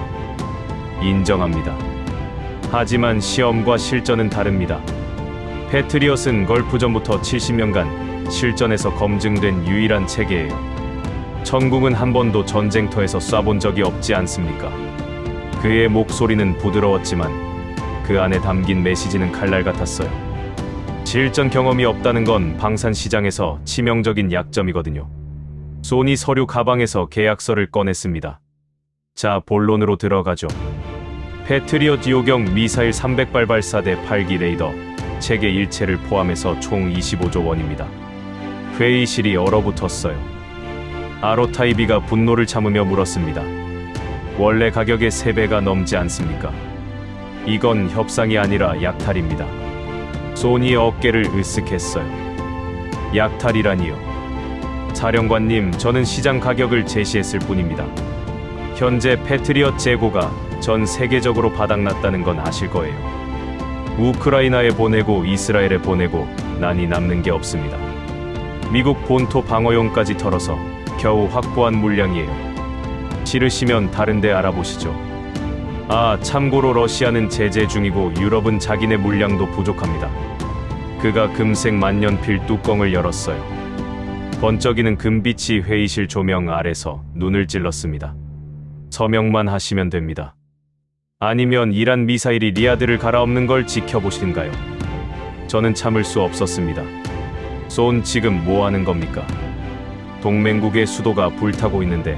인정합니다. 하지만 시험과 실전은 다릅니다. 패트리엇은 걸프전부터 70년간 실전에서 검증된 유일한 체계예요. 천궁은 한 번도 전쟁터에서 쏴본 적이 없지 않습니까? 그의 목소리는 부드러웠지만 그 안에 담긴 메시지는 칼날 같았어요. 실전 경험이 없다는 건 방산 시장에서 치명적인 약점이거든요. 소니 서류 가방에서 계약서를 꺼냈습니다. 자, 본론으로 들어가죠. 패트리엇 요경 미사일 300발 발사대 8기 레이더 체계 일체를 포함해서 총 25조 원입니다. 회의실이 얼어붙었어요. 아로타이비가 분노를 참으며 물었습니다. 원래 가격의 3배가 넘지 않습니까? 이건 협상이 아니라 약탈입니다. 소니의 어깨를 으쓱했어요. 약탈이라니요. 사령관님, 저는 시장 가격을 제시했을 뿐입니다. 현재 패트리엇 재고가 전 세계적으로 바닥났다는 건 아실 거예요. 우크라이나에 보내고 이스라엘에 보내고 난이 남는 게 없습니다. 미국 본토 방어용까지 털어서 겨우 확보한 물량이에요. 싫으시면 다른 데 알아보시죠. 아, 참고로 러시아는 제재 중이고 유럽은 자기네 물량도 부족합니다. 그가 금색 만년필 뚜껑을 열었어요. 번쩍이는 금빛이 회의실 조명 아래서 눈을 찔렀습니다. 서명만 하시면 됩니다. 아니면 이란 미사일이 리야드를 갈아엎는 걸 지켜보시든가요. 저는 참을 수 없었습니다. 손, 지금 뭐 하는 겁니까? 동맹국의 수도가 불타고 있는데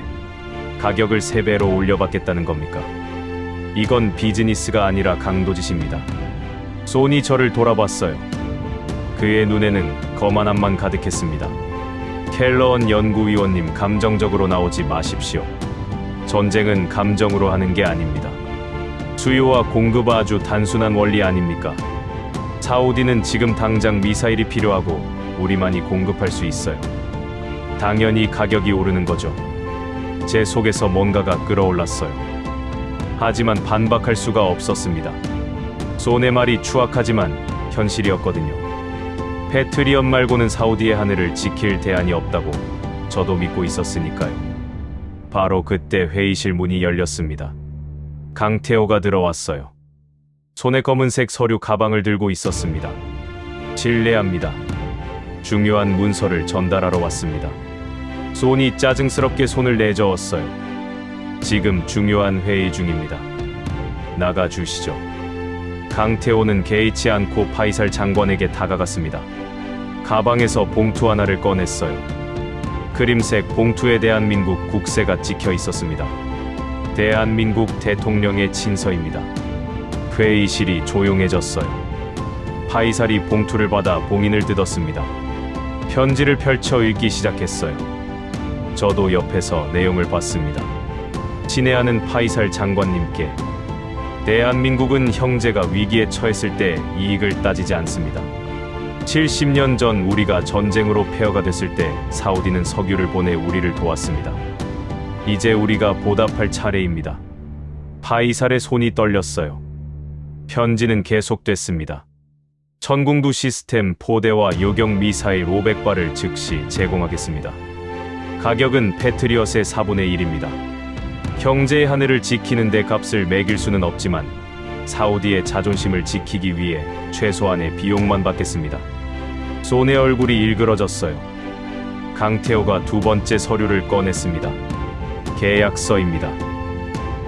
가격을 3배로 올려받겠다는 겁니까? 이건 비즈니스가 아니라 강도짓입니다. 손이 저를 돌아봤어요. 그의 눈에는 거만함만 가득했습니다. 켈러언 연구위원님, 감정적으로 나오지 마십시오. 전쟁은 감정으로 하는 게 아닙니다. 수요와 공급 아주 단순한 원리 아닙니까? 사우디는 지금 당장 미사일이 필요하고 우리만이 공급할 수 있어요. 당연히 가격이 오르는 거죠. 제 속에서 뭔가가 끓어올랐어요. 하지만 반박할 수가 없었습니다. 손의 말이 추악하지만 현실이었거든요. 페트리엄 말고는 사우디의 하늘을 지킬 대안이 없다고 저도 믿고 있었으니까요. 바로 그때 회의실 문이 열렸습니다. 강태호가 들어왔어요. 손에 검은색 서류 가방을 들고 있었습니다. 실례합니다. 중요한 문서를 전달하러 왔습니다. 손이 짜증스럽게 손을 내저었어요. 지금 중요한 회의 중입니다. 나가주시죠. 강태호는 개의치 않고 파이살 장관에게 다가갔습니다. 가방에서 봉투 하나를 꺼냈어요. 크림색 봉투에 대한민국 국세가 찍혀 있었습니다. 대한민국 대통령의 친서입니다. 회의실이 조용해졌어요. 파이살이 봉투를 받아 봉인을 뜯었습니다. 편지를 펼쳐 읽기 시작했어요. 저도 옆에서 내용을 봤습니다. 친애하는 파이살 장관님께, 대한민국은 형제가 위기에 처했을 때 이익을 따지지 않습니다. 70년 전 우리가 전쟁으로 폐허가 됐을 때 사우디는 석유를 보내 우리를 도왔습니다. 이제 우리가 보답할 차례입니다. 파이살의 손이 떨렸어요. 편지는 계속됐습니다. 천궁두 시스템 포대와 요격 미사일 500발을 즉시 제공하겠습니다. 가격은 패트리엇의 4분의 1입니다. 형제의 하늘을 지키는 데 값을 매길 수는 없지만 사우디의 자존심을 지키기 위해 최소한의 비용만 받겠습니다. 손의 얼굴이 일그러졌어요. 강태호가 두 번째 서류를 꺼냈습니다. 계약서입니다.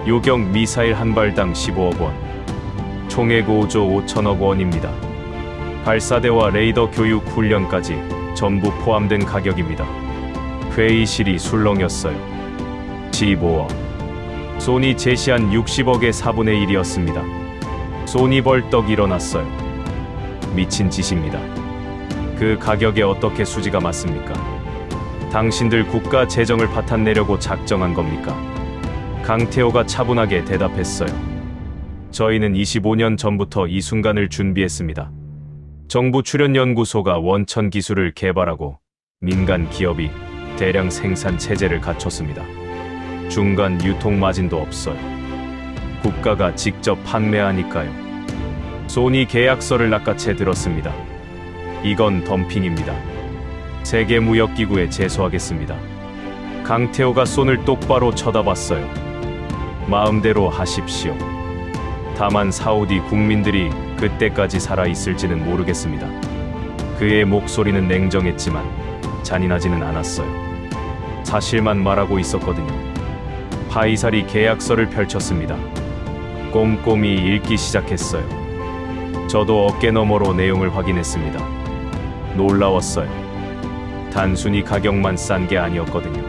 요격 미사일 한 발당 15억 원, 총액 5조 5천억 원입니다. 발사대와 레이더 교육 훈련까지 전부 포함된 가격입니다. 회의실이 술렁였어요. 15억. 손이 제시한 60억의 4분의 1이었습니다. 손이 벌떡 일어났어요. 미친 짓입니다. 그 가격에 어떻게 수지가 맞습니까? 당신들 국가 재정을 파탄내려고 작정한 겁니까? 강태호가 차분하게 대답했어요. 저희는 25년 전부터 이 순간을 준비했습니다. 정부 출연연구소가 원천 기술을 개발하고 민간 기업이 대량 생산 체제를 갖췄습니다. 중간 유통 마진도 없어요. 국가가 직접 판매하니까요. 소니 계약서를 낚아채 들었습니다. 이건 덤핑입니다. 세계무역기구에 제소하겠습니다. 강태호가 손을 똑바로 쳐다봤어요. 마음대로 하십시오. 다만 사우디 국민들이 그때까지 살아있을지는 모르겠습니다. 그의 목소리는 냉정했지만 잔인하지는 않았어요. 사실만 말하고 있었거든요. 파이살이 계약서를 펼쳤습니다. 꼼꼼히 읽기 시작했어요. 저도 어깨너머로 내용을 확인했습니다. 놀라웠어요. 단순히 가격만 싼 게 아니었거든요.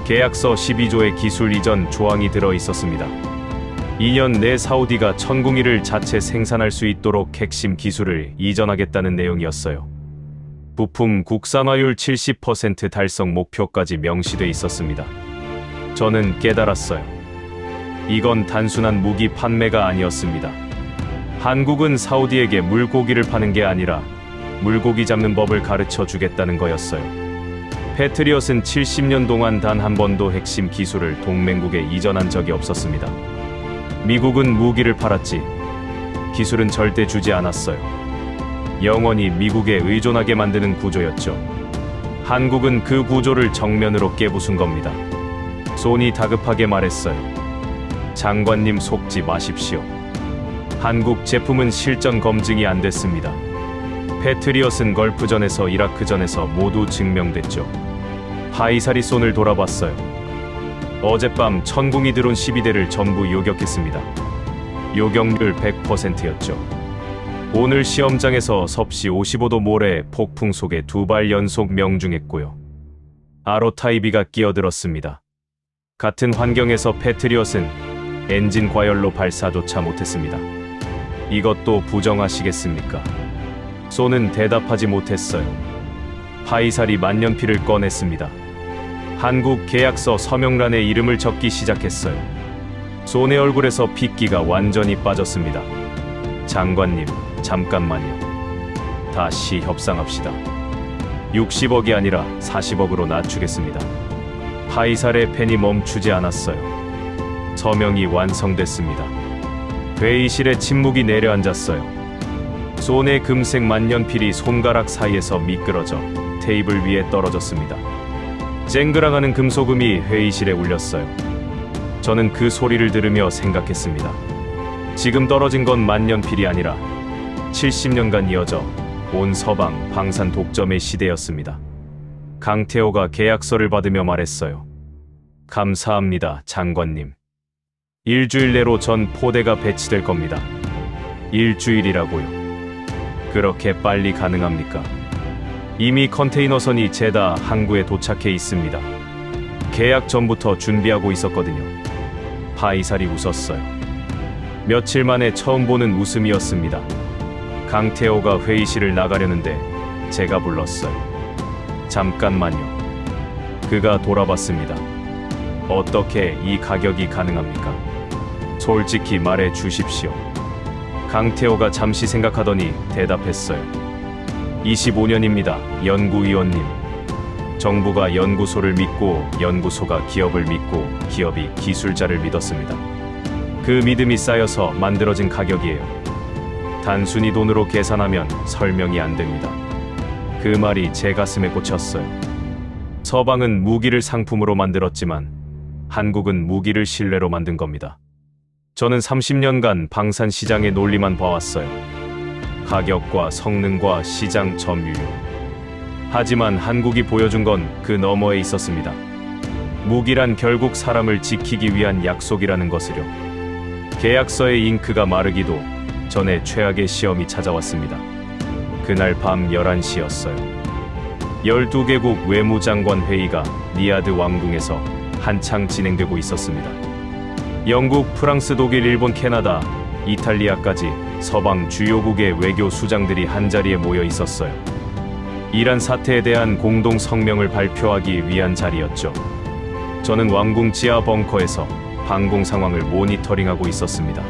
계약서 12조의 기술 이전 조항이 들어 있었습니다. 2년 내 사우디가 천궁이를 자체 생산할 수 있도록 핵심 기술을 이전하겠다는 내용이었어요. 부품 국산화율 70% 달성 목표까지 명시돼 있었습니다. 저는 깨달았어요. 이건 단순한 무기 판매가 아니었습니다. 한국은 사우디에게 물고기를 파는 게 아니라 물고기 잡는 법을 가르쳐 주겠다는 거였어요. 패트리엇은 70년 동안 단 한 번도 핵심 기술을 동맹국에 이전한 적이 없었습니다. 미국은 무기를 팔았지 기술은 절대 주지 않았어요. 영원히 미국에 의존하게 만드는 구조였죠. 한국은 그 구조를 정면으로 깨부순 겁니다. 손이 다급하게 말했어요. 장관님 속지 마십시오. 한국 제품은 실전 검증이 안 됐습니다. 패트리엇은 걸프전에서 이라크전에서 모두 증명됐죠. 파이살이 손을 돌아봤어요. 어젯밤 천궁이 드론 12대를 전부 요격했습니다. 요격률 100%였죠. 오늘 시험장에서 섭씨 55도 모래 폭풍 속에 2발 연속 명중했고요. 아로타이비가 끼어들었습니다. 같은 환경에서 패트리엇은 엔진 과열로 발사조차 못했습니다. 이것도 부정하시겠습니까? 소는 대답하지 못했어요. 파이살이 만년필을 꺼냈습니다. 한국 계약서 서명란에 이름을 적기 시작했어요. 손의 얼굴에서 핏기가 완전히 빠졌습니다. 장관님, 잠깐만요. 다시 협상합시다. 60억이 아니라 40억으로 낮추겠습니다. 파이살의 펜이 멈추지 않았어요. 서명이 완성됐습니다. 회의실에 침묵이 내려앉았어요. 손의 금색 만년필이 손가락 사이에서 미끄러져 테이블 위에 떨어졌습니다. 쨍그랑하는 금소금이 회의실에 울렸어요. 저는 그 소리를 들으며 생각했습니다. 지금 떨어진 건 만년필이 아니라 70년간 이어져 온 서방 방산 독점의 시대였습니다. 강태호가 계약서를 받으며 말했어요. 감사합니다, 장관님. 일주일 내로 전 포대가 배치될 겁니다. 일주일이라고요. 그렇게 빨리 가능합니까? 이미 컨테이너선이 제다 항구에 도착해 있습니다. 계약 전부터 준비하고 있었거든요. 파이살이 웃었어요. 며칠 만에 처음 보는 웃음이었습니다. 강태호가 회의실을 나가려는데 제가 불렀어요. 잠깐만요. 그가 돌아봤습니다. 어떻게 이 가격이 가능합니까? 솔직히 말해 주십시오. 강태호가 잠시 생각하더니 대답했어요. 25년입니다, 연구위원님. 정부가 연구소를 믿고 연구소가 기업을 믿고 기업이 기술자를 믿었습니다. 그 믿음이 쌓여서 만들어진 가격이에요. 단순히 돈으로 계산하면 설명이 안 됩니다. 그 말이 제 가슴에 꽂혔어요. 서방은 무기를 상품으로 만들었지만 한국은 무기를 신뢰로 만든 겁니다. 저는 30년간 방산 시장의 논리만 봐왔어요. 가격과 성능과 시장 점유율. 하지만 한국이 보여준 건 그 너머에 있었습니다. 무기란 결국 사람을 지키기 위한 약속이라는 것을요. 계약서의 잉크가 마르기도 전에 최악의 시험이 찾아왔습니다. 그날 밤 11시였어요. 12개국 외무장관 회의가 리야드 왕궁에서 한창 진행되고 있었습니다. 영국, 프랑스, 독일, 일본, 캐나다, 이탈리아까지 서방 주요국의 외교 수장들이 한자리에 모여 있었어요. 이란 사태에 대한 공동 성명을 발표하기 위한 자리였죠. 저는 왕궁 지하 벙커에서 방공 상황을 모니터링하고 있었습니다.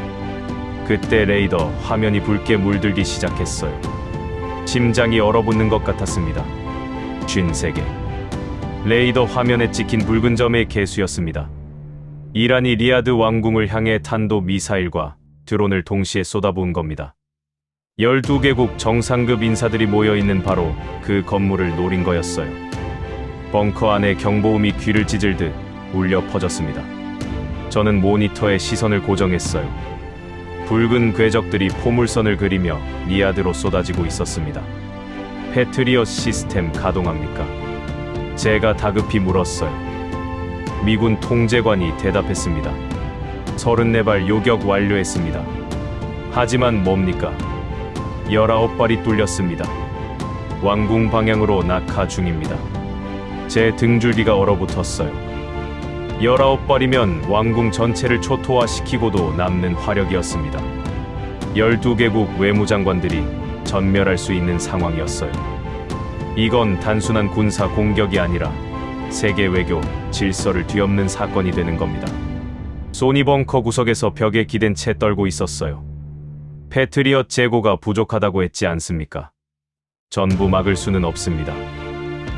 그때 레이더 화면이 붉게 물들기 시작했어요. 심장이 얼어붙는 것 같았습니다. 53개. 레이더 화면에 찍힌 붉은 점의 개수였습니다. 이란이 리야드 왕궁을 향해 탄도 미사일과 드론을 동시에 쏟아부은 겁니다. 12개국 정상급 인사들이 모여있는 바로 그 건물을 노린 거였어요. 벙커 안에 경보음이 귀를 찢을듯 울려 퍼졌습니다. 저는 모니터에 시선을 고정했어요. 붉은 궤적들이 포물선을 그리며 리야드로 쏟아지고 있었습니다. 패트리엇 시스템 가동합니까? 제가 다급히 물었어요. 미군 통제관이 대답했습니다. 34발 요격 완료했습니다. 하지만 뭡니까? 19발이 뚫렸습니다. 왕궁 방향으로 낙하 중입니다. 제 등줄기가 얼어붙었어요. 19발이면 왕궁 전체를 초토화시키고도 남는 화력이었습니다. 12개국 외무장관들이 전멸할 수 있는 상황이었어요. 이건 단순한 군사 공격이 아니라 세계 외교 질서를 뒤엎는 사건이 되는 겁니다. 소니 벙커 구석에서 벽에 기댄 채 떨고 있었어요. 패트리엇 재고가 부족하다고 했지 않습니까? 전부 막을 수는 없습니다.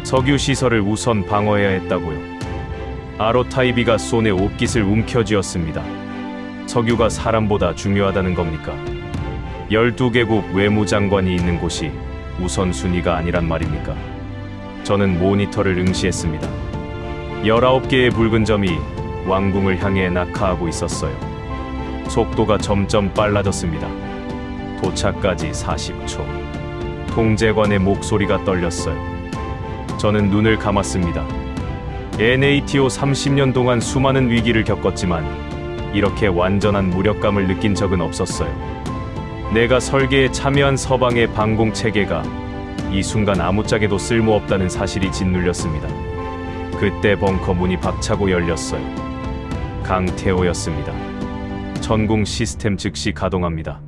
석유 시설을 우선 방어해야 했다고요. 아로타이비가 손에 옷깃을 움켜쥐었습니다. 석유가 사람보다 중요하다는 겁니까? 12개국 외무장관이 있는 곳이 우선순위가 아니란 말입니까? 저는 모니터를 응시했습니다. 19개의 붉은 점이 왕궁을 향해 낙하하고 있었어요. 속도가 점점 빨라졌습니다. 도착까지 40초. 통제관의 목소리가 떨렸어요. 저는 눈을 감았습니다. NATO 30년 동안 수많은 위기를 겪었지만 이렇게 완전한 무력감을 느낀 적은 없었어요. 내가 설계에 참여한 서방의 방공 체계가 이 순간 아무짝에도 쓸모없다는 사실이 짓눌렸습니다. 그때 벙커 문이 박차고 열렸어요. 강태호였습니다. 전공 시스템 즉시 가동합니다.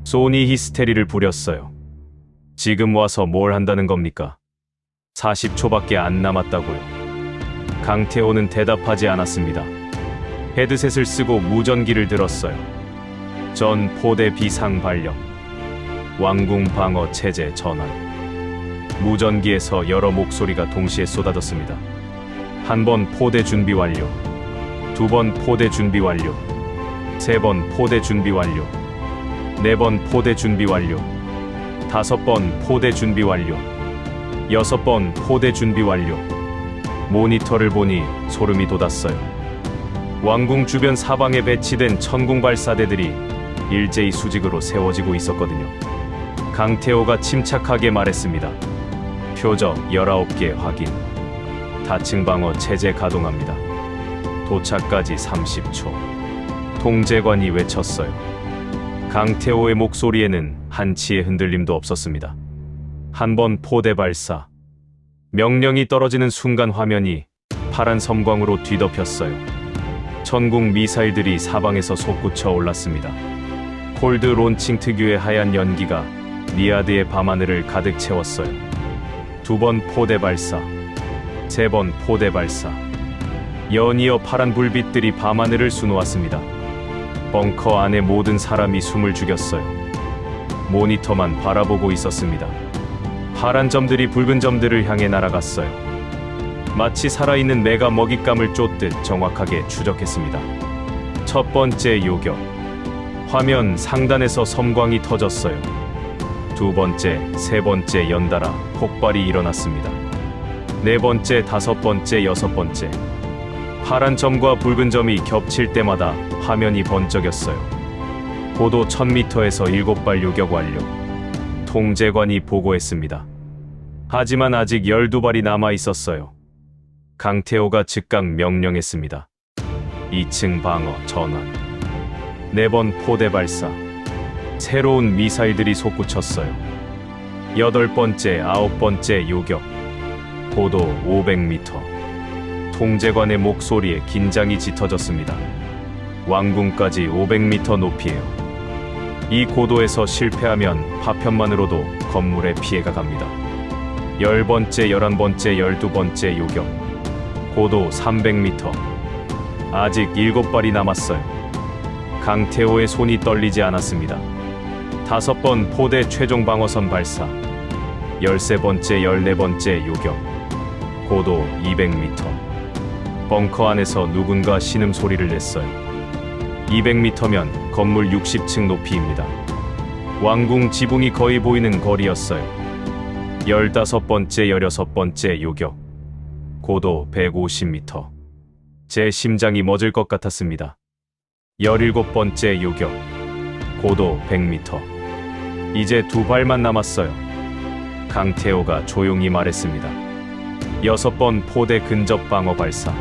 소니 히스테리를 부렸어요. 지금 와서 뭘 한다는 겁니까? 40초밖에 안 남았다고요. 강태호는 대답하지 않았습니다. 헤드셋을 쓰고 무전기를 들었어요. 전 포대 비상 발령. 왕궁 방어 체제 전환. 무전기에서 여러 목소리가 동시에 쏟아졌습니다. 한 번 포대 준비 완료. 2번 포대 준비 완료. 3번 포대 준비 완료. 4번 포대 준비 완료. 5번 포대 준비 완료. 6번 포대 준비 완료. 모니터를 보니 소름이 돋았어요. 왕궁 주변 사방에 배치된 천궁 발사대들이 일제히 수직으로 세워지고 있었거든요. 강태호가 침착하게 말했습니다. 표적 19개 확인. 다층 방어 체제 가동합니다. 도착까지 30초. 통제관이 외쳤어요. 강태호의 목소리에는 한치의 흔들림도 없었습니다. 한 번 포대 발사. 명령이 떨어지는 순간 화면이 파란 섬광으로 뒤덮였어요. 천궁 미사일들이 사방에서 솟구쳐 올랐습니다. 콜드 론칭 특유의 하얀 연기가 리아드의 밤하늘을 가득 채웠어요. 2번 포대 발사. 3번 포대 발사. 연이어 파란 불빛들이 밤하늘을 수놓았습니다. 벙커 안의 모든 사람이 숨을 죽였어요. 모니터만 바라보고 있었습니다. 파란 점들이 붉은 점들을 향해 날아갔어요. 마치 살아있는 매가 먹잇감을 쫓듯 정확하게 추적했습니다. 첫 번째 요격. 화면 상단에서 섬광이 터졌어요. 2번째, 3번째 연달아 폭발이 일어났습니다. 4번째, 5번째, 6번째. 파란 점과 붉은 점이 겹칠 때마다 화면이 번쩍였어요. 고도 1000m에서 7발 요격 완료. 통제관이 보고했습니다. 하지만 아직 12발이 남아 있었어요. 강태호가 즉각 명령했습니다. 2층 방어 전환. 4번 포대 발사. 새로운 미사일들이 솟구쳤어요. 8번째, 9번째 요격. 고도 500m. 통제관의 목소리에 긴장이 짙어졌습니다. 왕궁까지 500m 높이에요. 이 고도에서 실패하면 파편만으로도 건물에 피해가 갑니다. 10번째, 11번째, 12번째 요격. 고도 300m. 아직 7발이 남았어요. 강태호의 손이 떨리지 않았습니다. 5번 포대 최종 방어선 발사. 13번째, 14번째 요격. 고도 200m. 벙커 안에서 누군가 신음소리를 냈어요. 200m면 건물 60층 높이입니다. 왕궁 지붕이 거의 보이는 거리였어요. 15번째, 16번째 요격. 고도 150m. 제 심장이 멎을 것 같았습니다. 17번째 요격. 고도 100m. 이제 2발만 남았어요. 강태호가 조용히 말했습니다. 6번 포대 근접 방어 발사.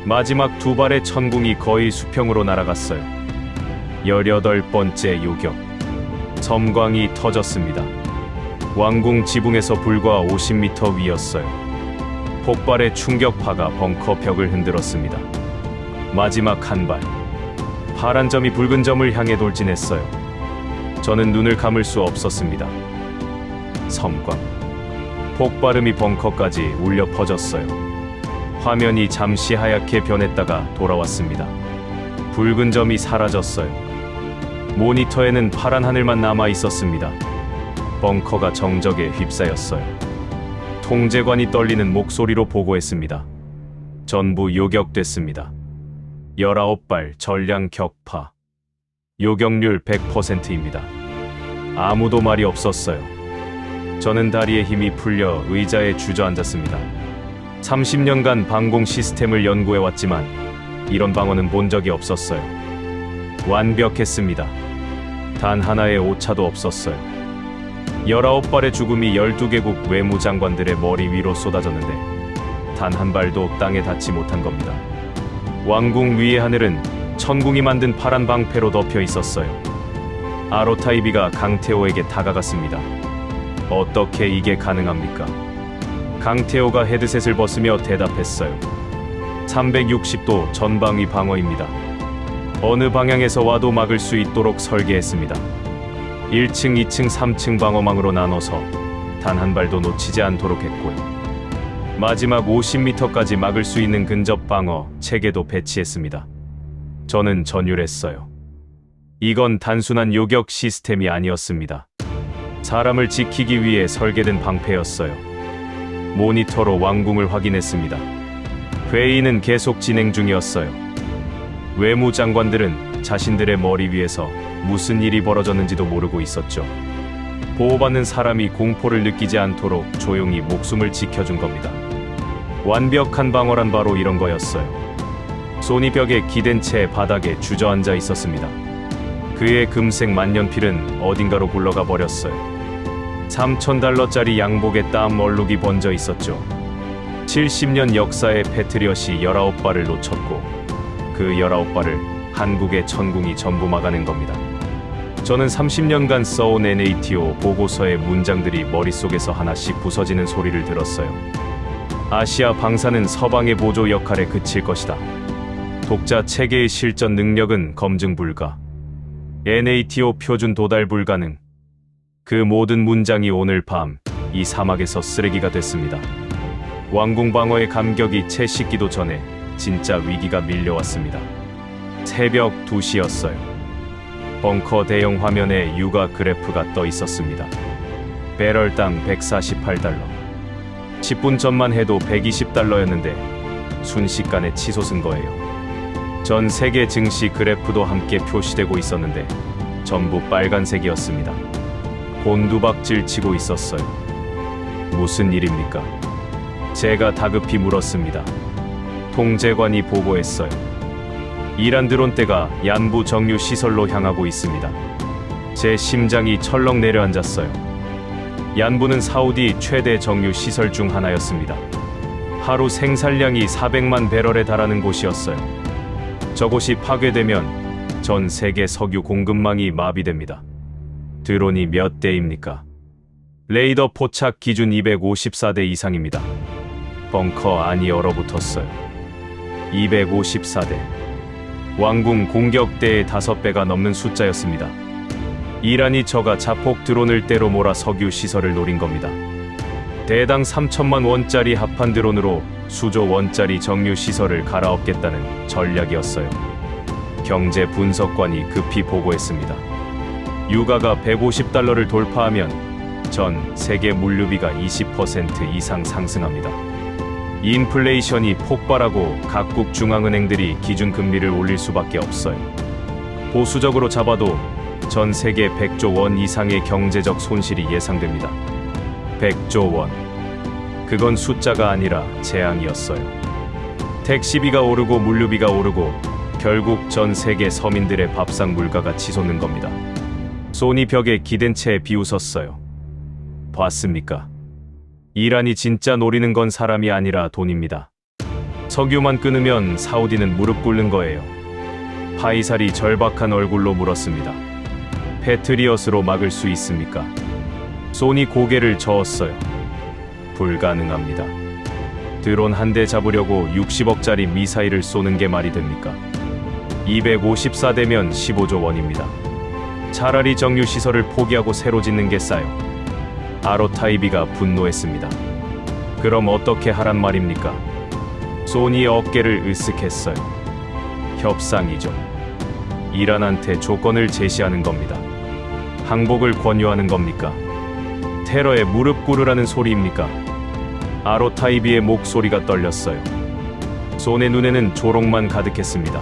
마지막 2발의 천궁이 거의 수평으로 날아갔어요. 18번째 요격. 섬광이 터졌습니다. 왕궁 지붕에서 불과 50m 위였어요. 폭발의 충격파가 벙커 벽을 흔들었습니다. 마지막 한 발. 파란 점이 붉은 점을 향해 돌진했어요. 저는 눈을 감을 수 없었습니다. 섬광. 폭발음이 벙커까지 울려 퍼졌어요. 화면이 잠시 하얗게 변했다가 돌아왔습니다. 붉은 점이 사라졌어요. 모니터에는 파란 하늘만 남아 있었습니다. 벙커가 정적에 휩싸였어요. 통제관이 떨리는 목소리로 보고했습니다. 전부 요격됐습니다. 19발 전량 격파. 요격률 100%입니다. 아무도 말이 없었어요. 저는 다리에 힘이 풀려 의자에 주저앉았습니다. 30년간 방공 시스템을 연구해왔지만 이런 방어는 본 적이 없었어요. 완벽했습니다. 단 하나의 오차도 없었어요. 19발의 죽음이 12개국 외무장관들의 머리 위로 쏟아졌는데 단 한 발도 땅에 닿지 못한 겁니다. 왕궁 위의 하늘은 천궁이 만든 파란 방패로 덮여 있었어요. 아로타이비가 강태호에게 다가갔습니다. 어떻게 이게 가능합니까? 강태호가 헤드셋을 벗으며 대답했어요. 360도 전방위 방어입니다. 어느 방향에서 와도 막을 수 있도록 설계했습니다. 1층, 2층, 3층 방어망으로 나눠서 단 한 발도 놓치지 않도록 했고요. 마지막 50m까지 막을 수 있는 근접 방어 체계도 배치했습니다. 저는 전율했어요. 이건 단순한 요격 시스템이 아니었습니다. 사람을 지키기 위해 설계된 방패였어요. 모니터로 왕궁을 확인했습니다. 회의는 계속 진행 중이었어요. 외무장관들은 자신들의 머리 위에서 무슨 일이 벌어졌는지도 모르고 있었죠. 보호받는 사람이 공포를 느끼지 않도록 조용히 목숨을 지켜준 겁니다. 완벽한 방어란 바로 이런 거였어요. 소니 벽에 기댄 채 바닥에 주저앉아 있었습니다. 그의 금색 만년필은 어딘가로 굴러가 버렸어요. $3,000짜리 양복에 땀 얼룩이 번져 있었죠. 70년 역사의 패트리엇이 19발을 놓쳤고 그 19발을 한국의 천궁이 전부 막아낸 겁니다. 저는 30년간 써온 NATO 보고서의 문장들이 머릿속에서 하나씩 부서지는 소리를 들었어요. 아시아 방사는 서방의 보조 역할에 그칠 것이다. 독자 체계의 실전 능력은 검증 불가. NATO 표준 도달 불가능. 그 모든 문장이 오늘 밤 이 사막에서 쓰레기가 됐습니다. 왕궁 방어의 감격이 채 식기도 전에 진짜 위기가 밀려왔습니다. 새벽 2시였어요. 벙커 대형 화면에 유가 그래프가 떠 있었습니다. 배럴당 $148. 10분 전만 해도 $120였는데 순식간에 치솟은 거예요. 전 세계 증시 그래프도 함께 표시되고 있었는데 전부 빨간색이었습니다. 곤두박질 치고 있었어요. 무슨 일입니까? 제가 다급히 물었습니다. 통제관이 보고했어요. 이란 드론대가 얀부 정유 시설로 향하고 있습니다. 제 심장이 철렁 내려앉았어요. 얀부는 사우디 최대 정유 시설 중 하나였습니다. 하루 생산량이 400만 배럴에 달하는 곳이었어요. 저곳이 파괴되면 전 세계 석유 공급망이 마비됩니다. 드론이 몇 대입니까? 레이더 포착 기준 254대 이상입니다. 벙커 안이 얼어붙었어요. 254대. 왕궁 공격대의 5배가 넘는 숫자였습니다. 이란이 저가 자폭 드론을 때로 몰아 석유 시설을 노린 겁니다. 대당 3천만 원짜리 합판 드론으로 수조 원짜리 정유 시설을 갈아엎겠다는 전략이었어요. 경제 분석관이 급히 보고했습니다. 유가가 $150를 돌파하면 전 세계 물류비가 20% 이상 상승합니다. 인플레이션이 폭발하고 각국 중앙은행들이 기준금리를 올릴 수밖에 없어요. 보수적으로 잡아도 전 세계 100조 원 이상의 경제적 손실이 예상됩니다. 100조 원. 그건 숫자가 아니라 재앙이었어요. 택시비가 오르고 물류비가 오르고 결국 전 세계 서민들의 밥상 물가가 치솟는 겁니다. 소니 벽에 기댄 채 비웃었어요. 봤습니까? 이란이 진짜 노리는 건 사람이 아니라 돈입니다. 석유만 끊으면 사우디는 무릎 꿇는 거예요. 파이살이 절박한 얼굴로 물었습니다. 패트리엇으로 막을 수 있습니까? 소니 고개를 저었어요. 불가능합니다. 드론 한 대 잡으려고 60억짜리 미사일을 쏘는 게 말이 됩니까? 254대면 15조 원입니다. 차라리 정유 시설을 포기하고 새로 짓는 게 싸요. 아로타이비가 분노했습니다. 그럼 어떻게 하란 말입니까? 소니의 어깨를 으쓱했어요. 협상이죠. 이란한테 조건을 제시하는 겁니다. 항복을 권유하는 겁니까? 테러에 무릎 꿇으라는 소리입니까? 아로타이비의 목소리가 떨렸어요. 소의 눈에는 조롱만 가득했습니다.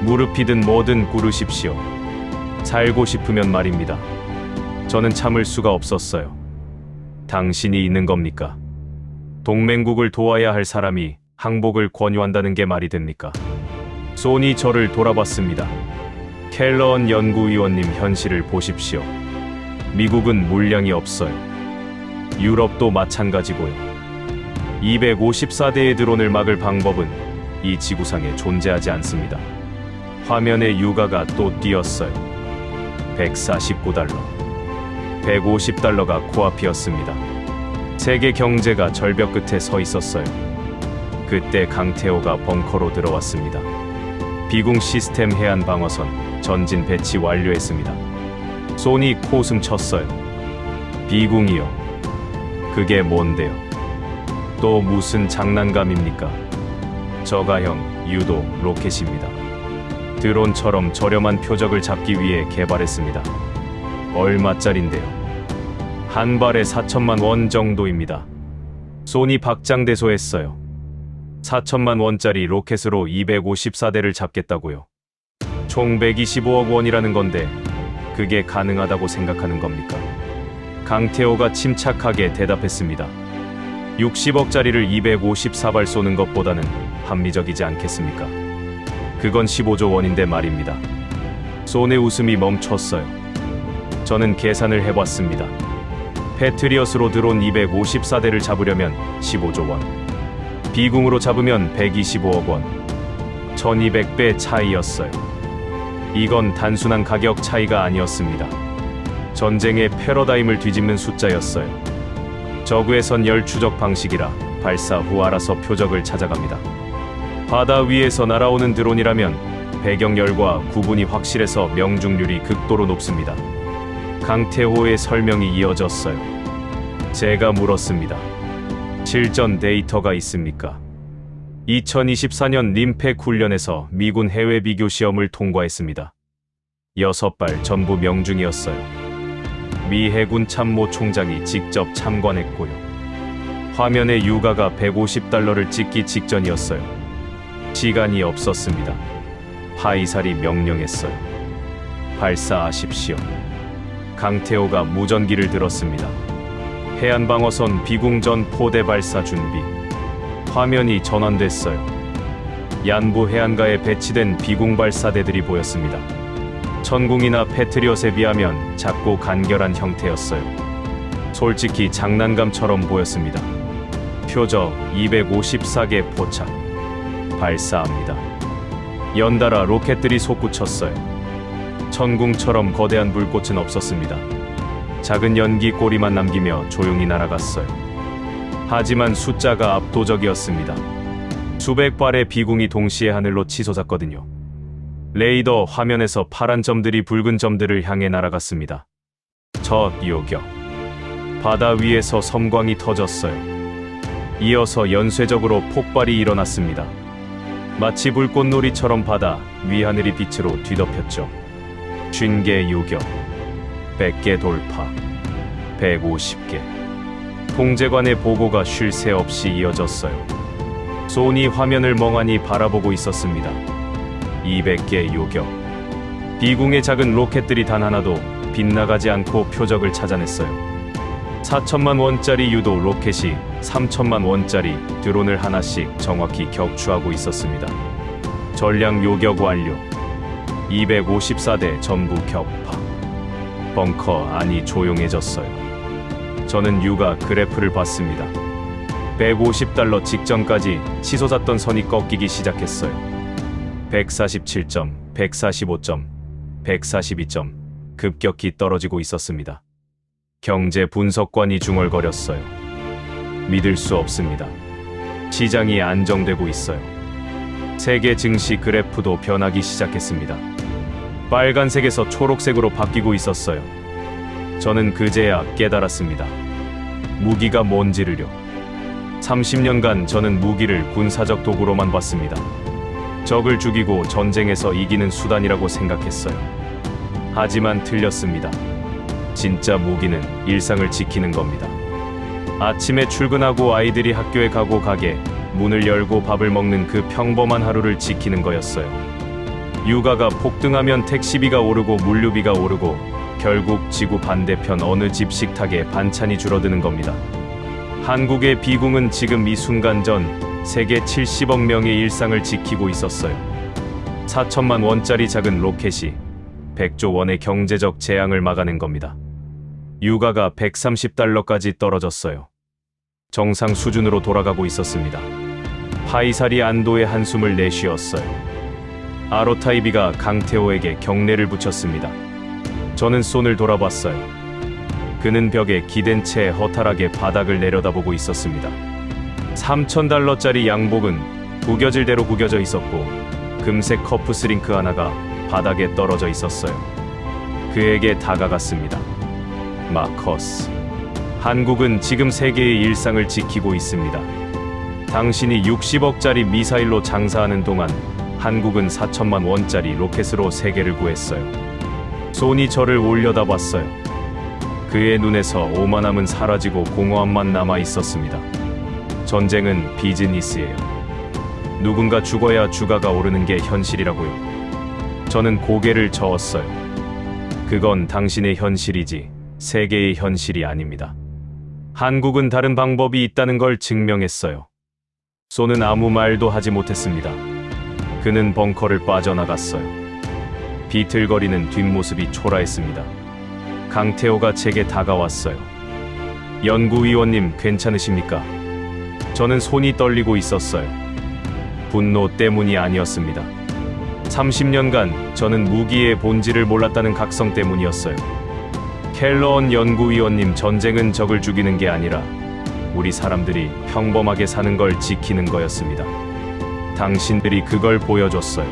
무릎이든 뭐든 꿇으십시오. 살고 싶으면 말입니다. 저는 참을 수가 없었어요. 당신이 있는 겁니까? 동맹국을 도와야 할 사람이 항복을 권유한다는 게 말이 됩니까? 소니 저를 돌아봤습니다. 켈러언 연구위원님, 현실을 보십시오. 미국은 물량이 없어요. 유럽도 마찬가지고요. 254대의 드론을 막을 방법은 이 지구상에 존재하지 않습니다. 화면에 유가가 또 띄었어요. $149. $150가 코앞이었습니다. 세계 경제가 절벽 끝에 서 있었어요. 그때 강태호가 벙커로 들어왔습니다. 비궁 시스템 해안 방어선 전진 배치 완료했습니다. 소니 코웃음 쳤어요. 비궁이요? 그게 뭔데요? 또 무슨 장난감입니까? 저가형 유도 로켓입니다. 드론처럼 저렴한 표적을 잡기 위해 개발했습니다. 얼마짜린데요? 한 발에 4천만 원 정도입니다. 소니 박장대소했어요. 4천만 원짜리 로켓으로 254대를 잡겠다고요. 총 125억 원이라는 건데 그게 가능하다고 생각하는 겁니까? 강태호가 침착하게 대답했습니다. 60억짜리를 254발 쏘는 것보다는 합리적이지 않겠습니까? 그건 15조 원인데 말입니다. 손의 웃음이 멈췄어요. 저는 계산을 해봤습니다. 패트리엇으로 드론 254대를 잡으려면 15조 원, 비궁으로 잡으면 125억 원, 1200배 차이였어요. 이건 단순한 가격 차이가 아니었습니다. 전쟁의 패러다임을 뒤집는 숫자였어요. 저그에선 열 추적 방식이라 발사 후 알아서 표적을 찾아갑니다. 바다 위에서 날아오는 드론이라면 배경열과 구분이 확실해서 명중률이 극도로 높습니다. 강태호의 설명이 이어졌어요. 제가 물었습니다. 실전 데이터가 있습니까? 2024년 림팩 훈련에서 미군 해외 비교 시험을 통과했습니다. 6발 전부 명중이었어요. 미 해군 참모 총장이 직접 참관했고요. 화면에 유가가 $150를 찍기 직전이었어요. 시간이 없었습니다. 파이살이 명령했어요. 발사하십시오. 강태호가 무전기를 들었습니다. 해안방어선 비궁전 포대 발사 준비. 화면이 전환됐어요. 양부 해안가에 배치된 비궁 발사대들이 보였습니다. 천궁이나 패트리엇에 비하면 작고 간결한 형태였어요. 솔직히 장난감처럼 보였습니다. 표적 254개 포착. 발사합니다. 연달아 로켓들이 솟구쳤어요. 천궁처럼 거대한 불꽃은 없었습니다. 작은 연기 꼬리만 남기며 조용히 날아갔어요. 하지만 숫자가 압도적이었습니다. 수백 발의 비궁이 동시에 하늘로 치솟았거든요. 레이더 화면에서 파란 점들이 붉은 점들을 향해 날아갔습니다. 첫 요격. 바다 위에서 섬광이 터졌어요. 이어서 연쇄적으로 폭발이 일어났습니다. 마치 불꽃놀이처럼 바다 위하늘이 빛으로 뒤덮였죠. 50개 요격, 100개 돌파, 150개. 통제관의 보고가 쉴 새 없이 이어졌어요. 소니 화면을 멍하니 바라보고 있었습니다. 200개 요격. 비궁의 작은 로켓들이 단 하나도 빗나가지 않고 표적을 찾아냈어요. 4천만 원짜리 유도 로켓이 3천만 원짜리 드론을 하나씩 정확히 격추하고 있었습니다. 전량 요격 완료. 254대 전부 격파. 벙커 안이 조용해졌어요. 저는 유가 그래프를 봤습니다. $150 직전까지 치솟았던 선이 꺾이기 시작했어요. 147점, 145점, 142점 급격히 떨어지고 있었습니다. 경제 분석관이 중얼거렸어요. 믿을 수 없습니다. 시장이 안정되고 있어요. 세계 증시 그래프도 변하기 시작했습니다. 빨간색에서 초록색으로 바뀌고 있었어요. 저는 그제야 깨달았습니다. 무기가 뭔지를요. 30년간 저는 무기를 군사적 도구로만 봤습니다. 적을 죽이고 전쟁에서 이기는 수단이라고 생각했어요. 하지만 틀렸습니다. 진짜 무기는 일상을 지키는 겁니다. 아침에 출근하고 아이들이 학교에 가고 가게 문을 열고 밥을 먹는 그 평범한 하루를 지키는 거였어요. 유가가 폭등하면 택시비가 오르고 물류비가 오르고 결국 지구 반대편 어느 집 식탁에 반찬이 줄어드는 겁니다. 한국의 비궁은 지금 이 순간 전 세계 70억 명의 일상을 지키고 있었어요. 4천만 원짜리 작은 로켓이 100조 원의 경제적 재앙을 막아낸 겁니다. 유가가 $130까지 떨어졌어요. 정상 수준으로 돌아가고 있었습니다. 파이살이 안도의 한숨을 내쉬었어요. 아로타이비가 강태호에게 경례를 붙였습니다. 저는 손을 돌아봤어요. 그는 벽에 기댄 채 허탈하게 바닥을 내려다보고 있었습니다. $3,000짜리 양복은 구겨질 대로 구겨져 있었고 금색 커프 스링크 하나가 바닥에 떨어져 있었어요. 그에게 다가갔습니다. 마커스, 한국은 지금 세계의 일상을 지키고 있습니다. 당신이 60억짜리 미사일로 장사하는 동안 한국은 4천만 원짜리 로켓으로 세계를 구했어요. 손이 저를 올려다봤어요. 그의 눈에서 오만함은 사라지고 공허함만 남아 있었습니다. 전쟁은 비즈니스예요. 누군가 죽어야 주가가 오르는 게 현실이라고요. 저는 고개를 저었어요. 그건 당신의 현실이지 세계의 현실이 아닙니다. 한국은 다른 방법이 있다는 걸 증명했어요. 소는 아무 말도 하지 못했습니다. 그는 벙커를 빠져나갔어요. 비틀거리는 뒷모습이 초라했습니다. 강태호가 제게 다가왔어요. 연구위원님 괜찮으십니까? 저는 손이 떨리고 있었어요. 분노 때문이 아니었습니다. 30년간 저는 무기의 본질을 몰랐다는 각성 때문이었어요. 켈러언 연구위원님, 전쟁은 적을 죽이는 게 아니라 우리 사람들이 평범하게 사는 걸 지키는 거였습니다. 당신들이 그걸 보여줬어요.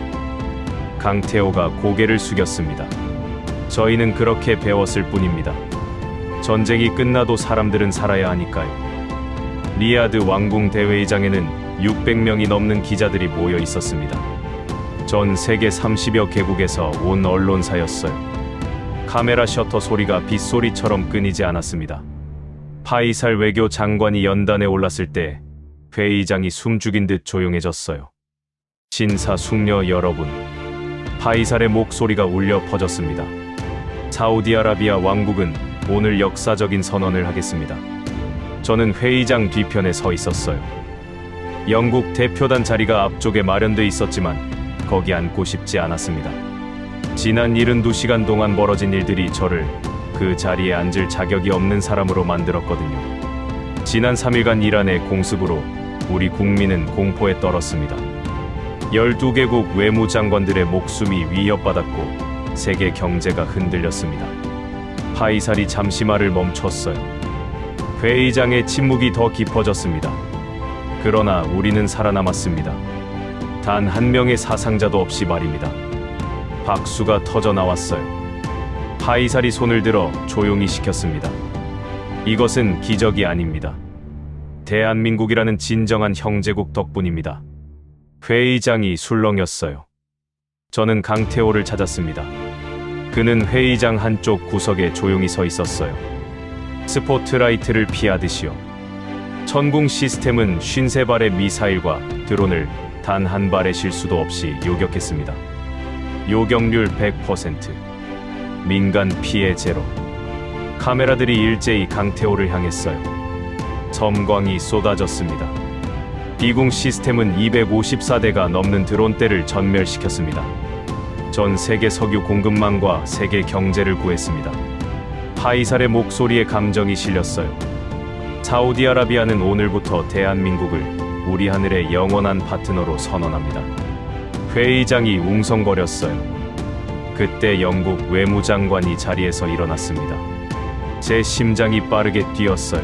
강태호가 고개를 숙였습니다. 저희는 그렇게 배웠을 뿐입니다. 전쟁이 끝나도 사람들은 살아야 하니까요. 리야드 왕궁 대회의장에는 600명이 넘는 기자들이 모여 있었습니다. 전 세계 30여 개국에서 온 언론사였어요. 카메라 셔터 소리가 빗소리처럼 끊이지 않았습니다. 파이살 외교 장관이 연단에 올랐을 때 회의장이 숨죽인 듯 조용해졌어요. 신사숙녀 여러분, 파이살의 목소리가 울려 퍼졌습니다. 사우디아라비아 왕국은 오늘 역사적인 선언을 하겠습니다. 저는 회의장 뒤편에 서 있었어요. 영국 대표단 자리가 앞쪽에 마련돼 있었지만 거기 앉고 싶지 않았습니다. 지난 72시간 동안 벌어진 일들이 저를 그 자리에 앉을 자격이 없는 사람으로 만들었거든요. 지난 3일간 이란의 공습으로 우리 국민은 공포에 떨었습니다. 12개국 외무장관들의 목숨이 위협받았고 세계 경제가 흔들렸습니다. 파이살이 잠시 말을 멈췄어요. 회의장의 침묵이 더 깊어졌습니다. 그러나 우리는 살아남았습니다. 단 한 명의 사상자도 없이 말입니다. 박수가 터져 나왔어요. 파이살이 손을 들어 조용히 시켰습니다. 이것은 기적이 아닙니다. 대한민국이라는 진정한 형제국 덕분입니다. 회의장이 술렁였어요. 저는 강태호를 찾았습니다. 그는 회의장 한쪽 구석에 조용히 서 있었어요. 스포트라이트를 피하듯이요. 천궁 시스템은 53발의 미사일과 드론을 단 한 발의 실수도 없이 요격했습니다. 요격률 100%, 민간 피해 제로. 카메라들이 일제히 강태호를 향했어요. 섬광이 쏟아졌습니다. 비궁 시스템은 254대가 넘는 드론대를 전멸시켰습니다. 전 세계 석유 공급망과 세계 경제를 구했습니다. 파이살의 목소리에 감정이 실렸어요. 사우디아라비아는 오늘부터 대한민국을 우리 하늘의 영원한 파트너로 선언합니다. 회의장이 웅성거렸어요. 그때 영국 외무장관이 자리에서 일어났습니다. 제 심장이 빠르게 뛰었어요.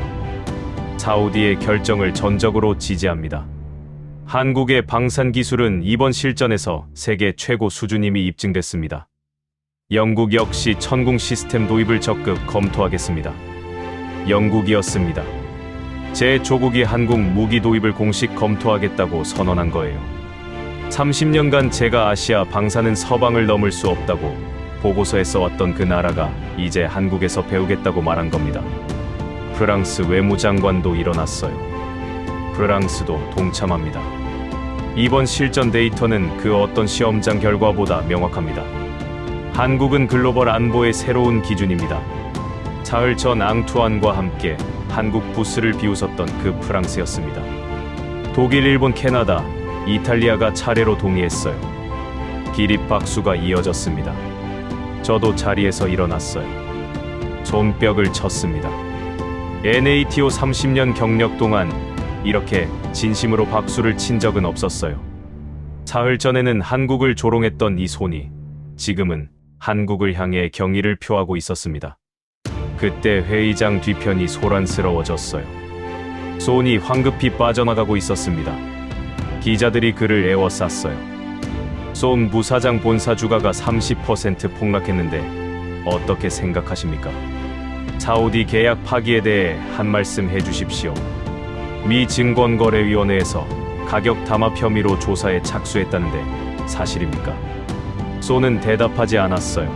사우디의 결정을 전적으로 지지합니다. 한국의 방산 기술은 이번 실전에서 세계 최고 수준임이 입증됐습니다. 영국 역시 천궁 시스템 도입을 적극 검토하겠습니다. 영국이었습니다. 제 조국이 한국 무기 도입을 공식 검토하겠다고 선언한 거예요. 30년간 제가 아시아 방산은 서방을 넘을 수 없다고 보고서에 써왔던 그 나라가 이제 한국에서 배우겠다고 말한 겁니다. 프랑스 외무장관도 일어났어요. 프랑스도 동참합니다. 이번 실전 데이터는 그 어떤 시험장 결과보다 명확합니다. 한국은 글로벌 안보의 새로운 기준입니다. 사흘 전 앙투안과 함께 한국 부스를 비웃었던 그 프랑스였습니다. 독일, 일본, 캐나다, 이탈리아가 차례로 동의했어요. 기립박수가 이어졌습니다. 저도 자리에서 일어났어요. 손뼉을 쳤습니다. NATO 30년 경력 동안 이렇게 진심으로 박수를 친 적은 없었어요. 사흘 전에는 한국을 조롱했던 이 손이 지금은 한국을 향해 경의를 표하고 있었습니다. 그때 회의장 뒤편이 소란스러워졌어요. 손이 황급히 빠져나가고 있었습니다. 기자들이 그를 에워쌌어요. 손 부사장 본사 주가가 30% 폭락했는데 어떻게 생각하십니까? 사우디 계약 파기에 대해 한 말씀 해주십시오. 미 증권거래위원회에서 가격 담합 혐의로 조사에 착수했다는데 사실입니까? 손은 대답하지 않았어요.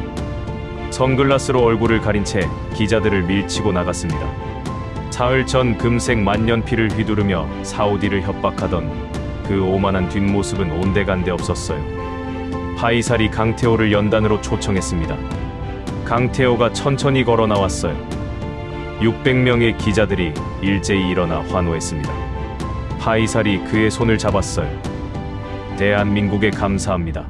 선글라스로 얼굴을 가린 채 기자들을 밀치고 나갔습니다. 사흘 전 금색 만년필을 휘두르며 사우디를 협박하던 그 오만한 뒷모습은 온데간데 없었어요. 파이살이 강태호를 연단으로 초청했습니다. 강태호가 천천히 걸어 나왔어요. 600명의 기자들이 일제히 일어나 환호했습니다. 파이살이 그의 손을 잡았어요. 대한민국에 감사합니다.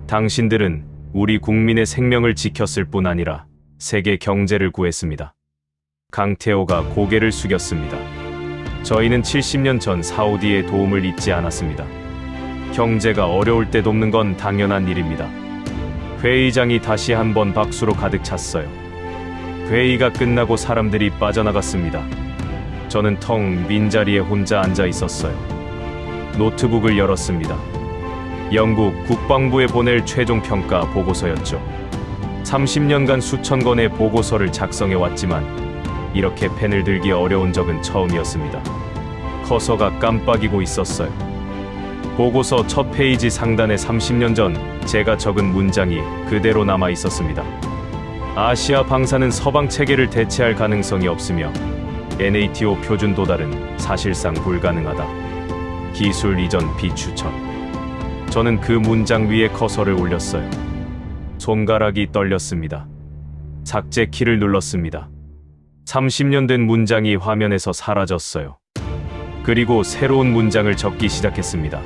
당신들은 우리 국민의 생명을 지켰을 뿐 아니라 세계 경제를 구했습니다. 강태호가 고개를 숙였습니다. 저희는 70년 전 사우디의 도움을 잊지 않았습니다. 경제가 어려울 때 돕는 건 당연한 일입니다. 회의장이 다시 한번 박수로 가득 찼어요. 회의가 끝나고 사람들이 빠져나갔습니다. 저는 텅 빈 자리에 혼자 앉아 있었어요. 노트북을 열었습니다. 영국 국방부에 보낼 최종 평가 보고서였죠. 30년간 수천 건의 보고서를 작성해 왔지만 이렇게 펜을 들기 어려운 적은 처음이었습니다. 커서가 깜빡이고 있었어요. 보고서 첫 페이지 상단에 30년 전 제가 적은 문장이 그대로 남아 있었습니다. 아시아 방사는 서방 체계를 대체할 가능성이 없으며 NATO 표준 도달은 사실상 불가능하다. 기술 이전 비추천. 저는 그 문장 위에 커서를 올렸어요. 손가락이 떨렸습니다. 삭제 키를 눌렀습니다. 30년 된 문장이 화면에서 사라졌어요. 그리고 새로운 문장을 적기 시작했습니다.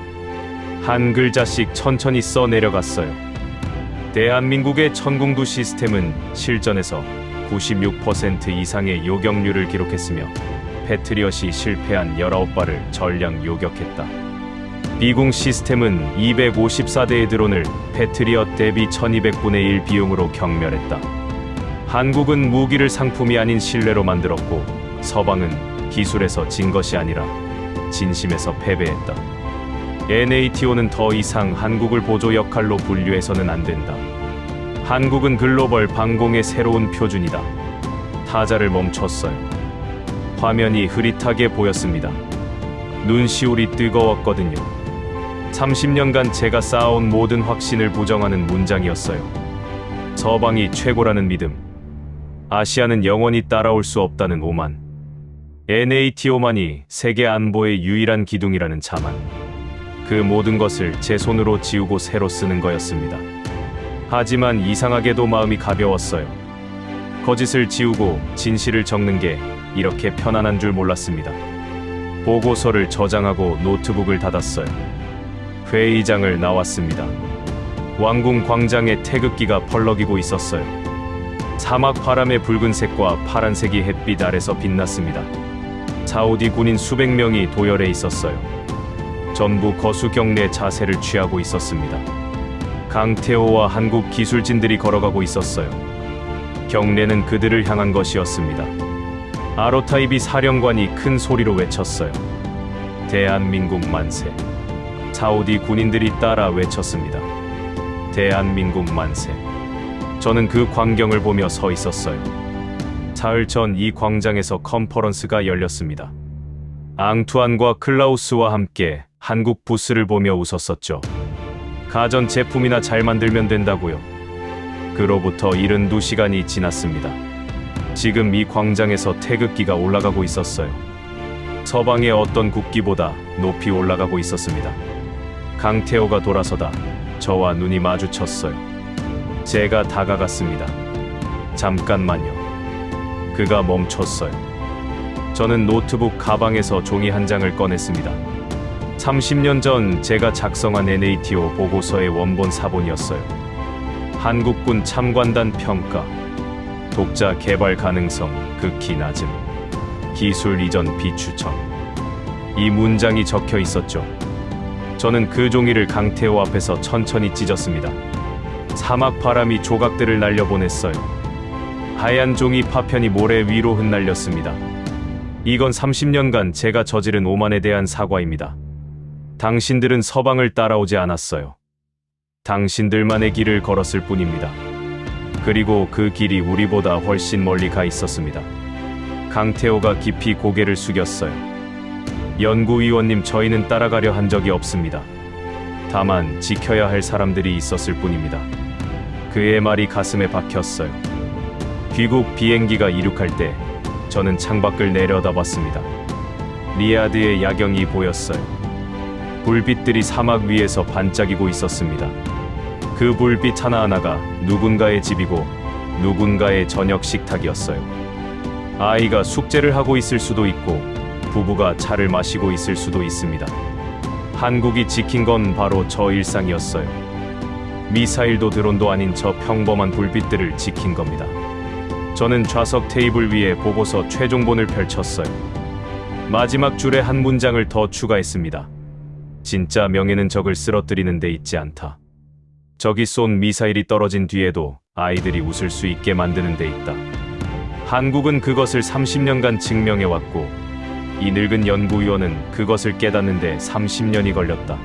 한 글자씩 천천히 써 내려갔어요. 대한민국의 천궁두 시스템은 실전에서 96% 이상의 요격률을 기록했으며 패트리엇이 실패한 19발을 전량 요격했다. 비공 시스템은 254대의 드론을 패트리엇 대비 1200분의 1 비용으로 경멸했다. 한국은 무기를 상품이 아닌 신뢰로 만들었고 서방은 기술에서 진 것이 아니라 진심에서 패배했다. NATO는 더 이상 한국을 보조 역할로 분류해서는 안 된다. 한국은 글로벌 방공의 새로운 표준이다. 타자를 멈췄어요. 화면이 흐릿하게 보였습니다. 눈시울이 뜨거웠거든요. 30년간 제가 쌓아온 모든 확신을 부정하는 문장이었어요. 서방이 최고라는 믿음. 아시아는 영원히 따라올 수 없다는 오만. NATO만이 세계 안보의 유일한 기둥이라는 자만. 그 모든 것을 제 손으로 지우고 새로 쓰는 거였습니다. 하지만 이상하게도 마음이 가벼웠어요. 거짓을 지우고 진실을 적는 게 이렇게 편안한 줄 몰랐습니다. 보고서를 저장하고 노트북을 닫았어요. 회의장을 나왔습니다. 왕궁 광장에 태극기가 펄럭이고 있었어요. 사막 바람의 붉은색과 파란색이 햇빛 아래서 빛났습니다. 사우디 군인 수백 명이 도열해 있었어요. 전부 거수경례 자세를 취하고 있었습니다. 강태호와 한국 기술진들이 걸어가고 있었어요. 경례는 그들을 향한 것이었습니다. 아로타이비 사령관이 큰 소리로 외쳤어요. 대한민국 만세. 사우디 군인들이 따라 외쳤습니다. 대한민국 만세. 저는 그 광경을 보며 서 있었어요. 사흘 전 이 광장에서 컨퍼런스가 열렸습니다. 앙투안과 클라우스와 함께 한국 부스를 보며 웃었었죠. 가전 제품이나 잘 만들면 된다고요. 그로부터 72시간이 지났습니다. 지금 이 광장에서 태극기가 올라가고 있었어요. 서방의 어떤 국기보다 높이 올라가고 있었습니다. 강태호가 돌아서다 저와 눈이 마주쳤어요. 제가 다가갔습니다. 잠깐만요. 그가 멈췄어요. 저는 노트북 가방에서 종이 한 장을 꺼냈습니다. 30년 전 제가 작성한 NATO 보고서의 원본 사본이었어요. 한국군 참관단 평가, 독자 개발 가능성 극히 낮음, 기술 이전 비추천. 이 문장이 적혀 있었죠. 저는 그 종이를 강태호 앞에서 천천히 찢었습니다. 사막 바람이 조각들을 날려보냈어요. 하얀 종이 파편이 모래 위로 흩날렸습니다. 이건 30년간 제가 저지른 오만에 대한 사과입니다. 당신들은 서방을 따라오지 않았어요. 당신들만의 길을 걸었을 뿐입니다. 그리고 그 길이 우리보다 훨씬 멀리 가 있었습니다. 강태호가 깊이 고개를 숙였어요. 연구위원님, 저희는 따라가려 한 적이 없습니다. 다만 지켜야 할 사람들이 있었을 뿐입니다. 그의 말이 가슴에 박혔어요. 귀국 비행기가 이륙할 때 저는 창밖을 내려다봤습니다. 리야드의 야경이 보였어요. 불빛들이 사막 위에서 반짝이고 있었습니다. 그 불빛 하나하나가 누군가의 집이고 누군가의 저녁 식탁이었어요. 아이가 숙제를 하고 있을 수도 있고 부부가 차를 마시고 있을 수도 있습니다. 한국이 지킨 건 바로 저 일상이었어요. 미사일도 드론도 아닌 저 평범한 불빛들을 지킨 겁니다. 저는 좌석 테이블 위에 보고서 최종본을 펼쳤어요. 마지막 줄에 한 문장을 더 추가했습니다. 진짜 명예는 적을 쓰러뜨리는 데 있지 않다. 적이 쏜 미사일이 떨어진 뒤에도 아이들이 웃을 수 있게 만드는 데 있다. 한국은 그것을 30년간 증명해왔고 이 늙은 연구위원은 그것을 깨닫는데 30년이 걸렸다.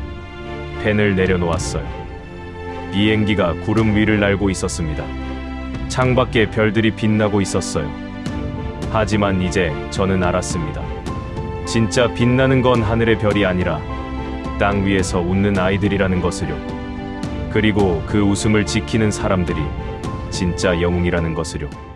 펜을 내려놓았어요. 비행기가 구름 위를 날고 있었습니다. 창밖에 별들이 빛나고 있었어요. 하지만 이제 저는 알았습니다. 진짜 빛나는 건 하늘의 별이 아니라 땅 위에서 웃는 아이들이라는 것을요. 그리고 그 웃음을 지키는 사람들이 진짜 영웅이라는 것을요.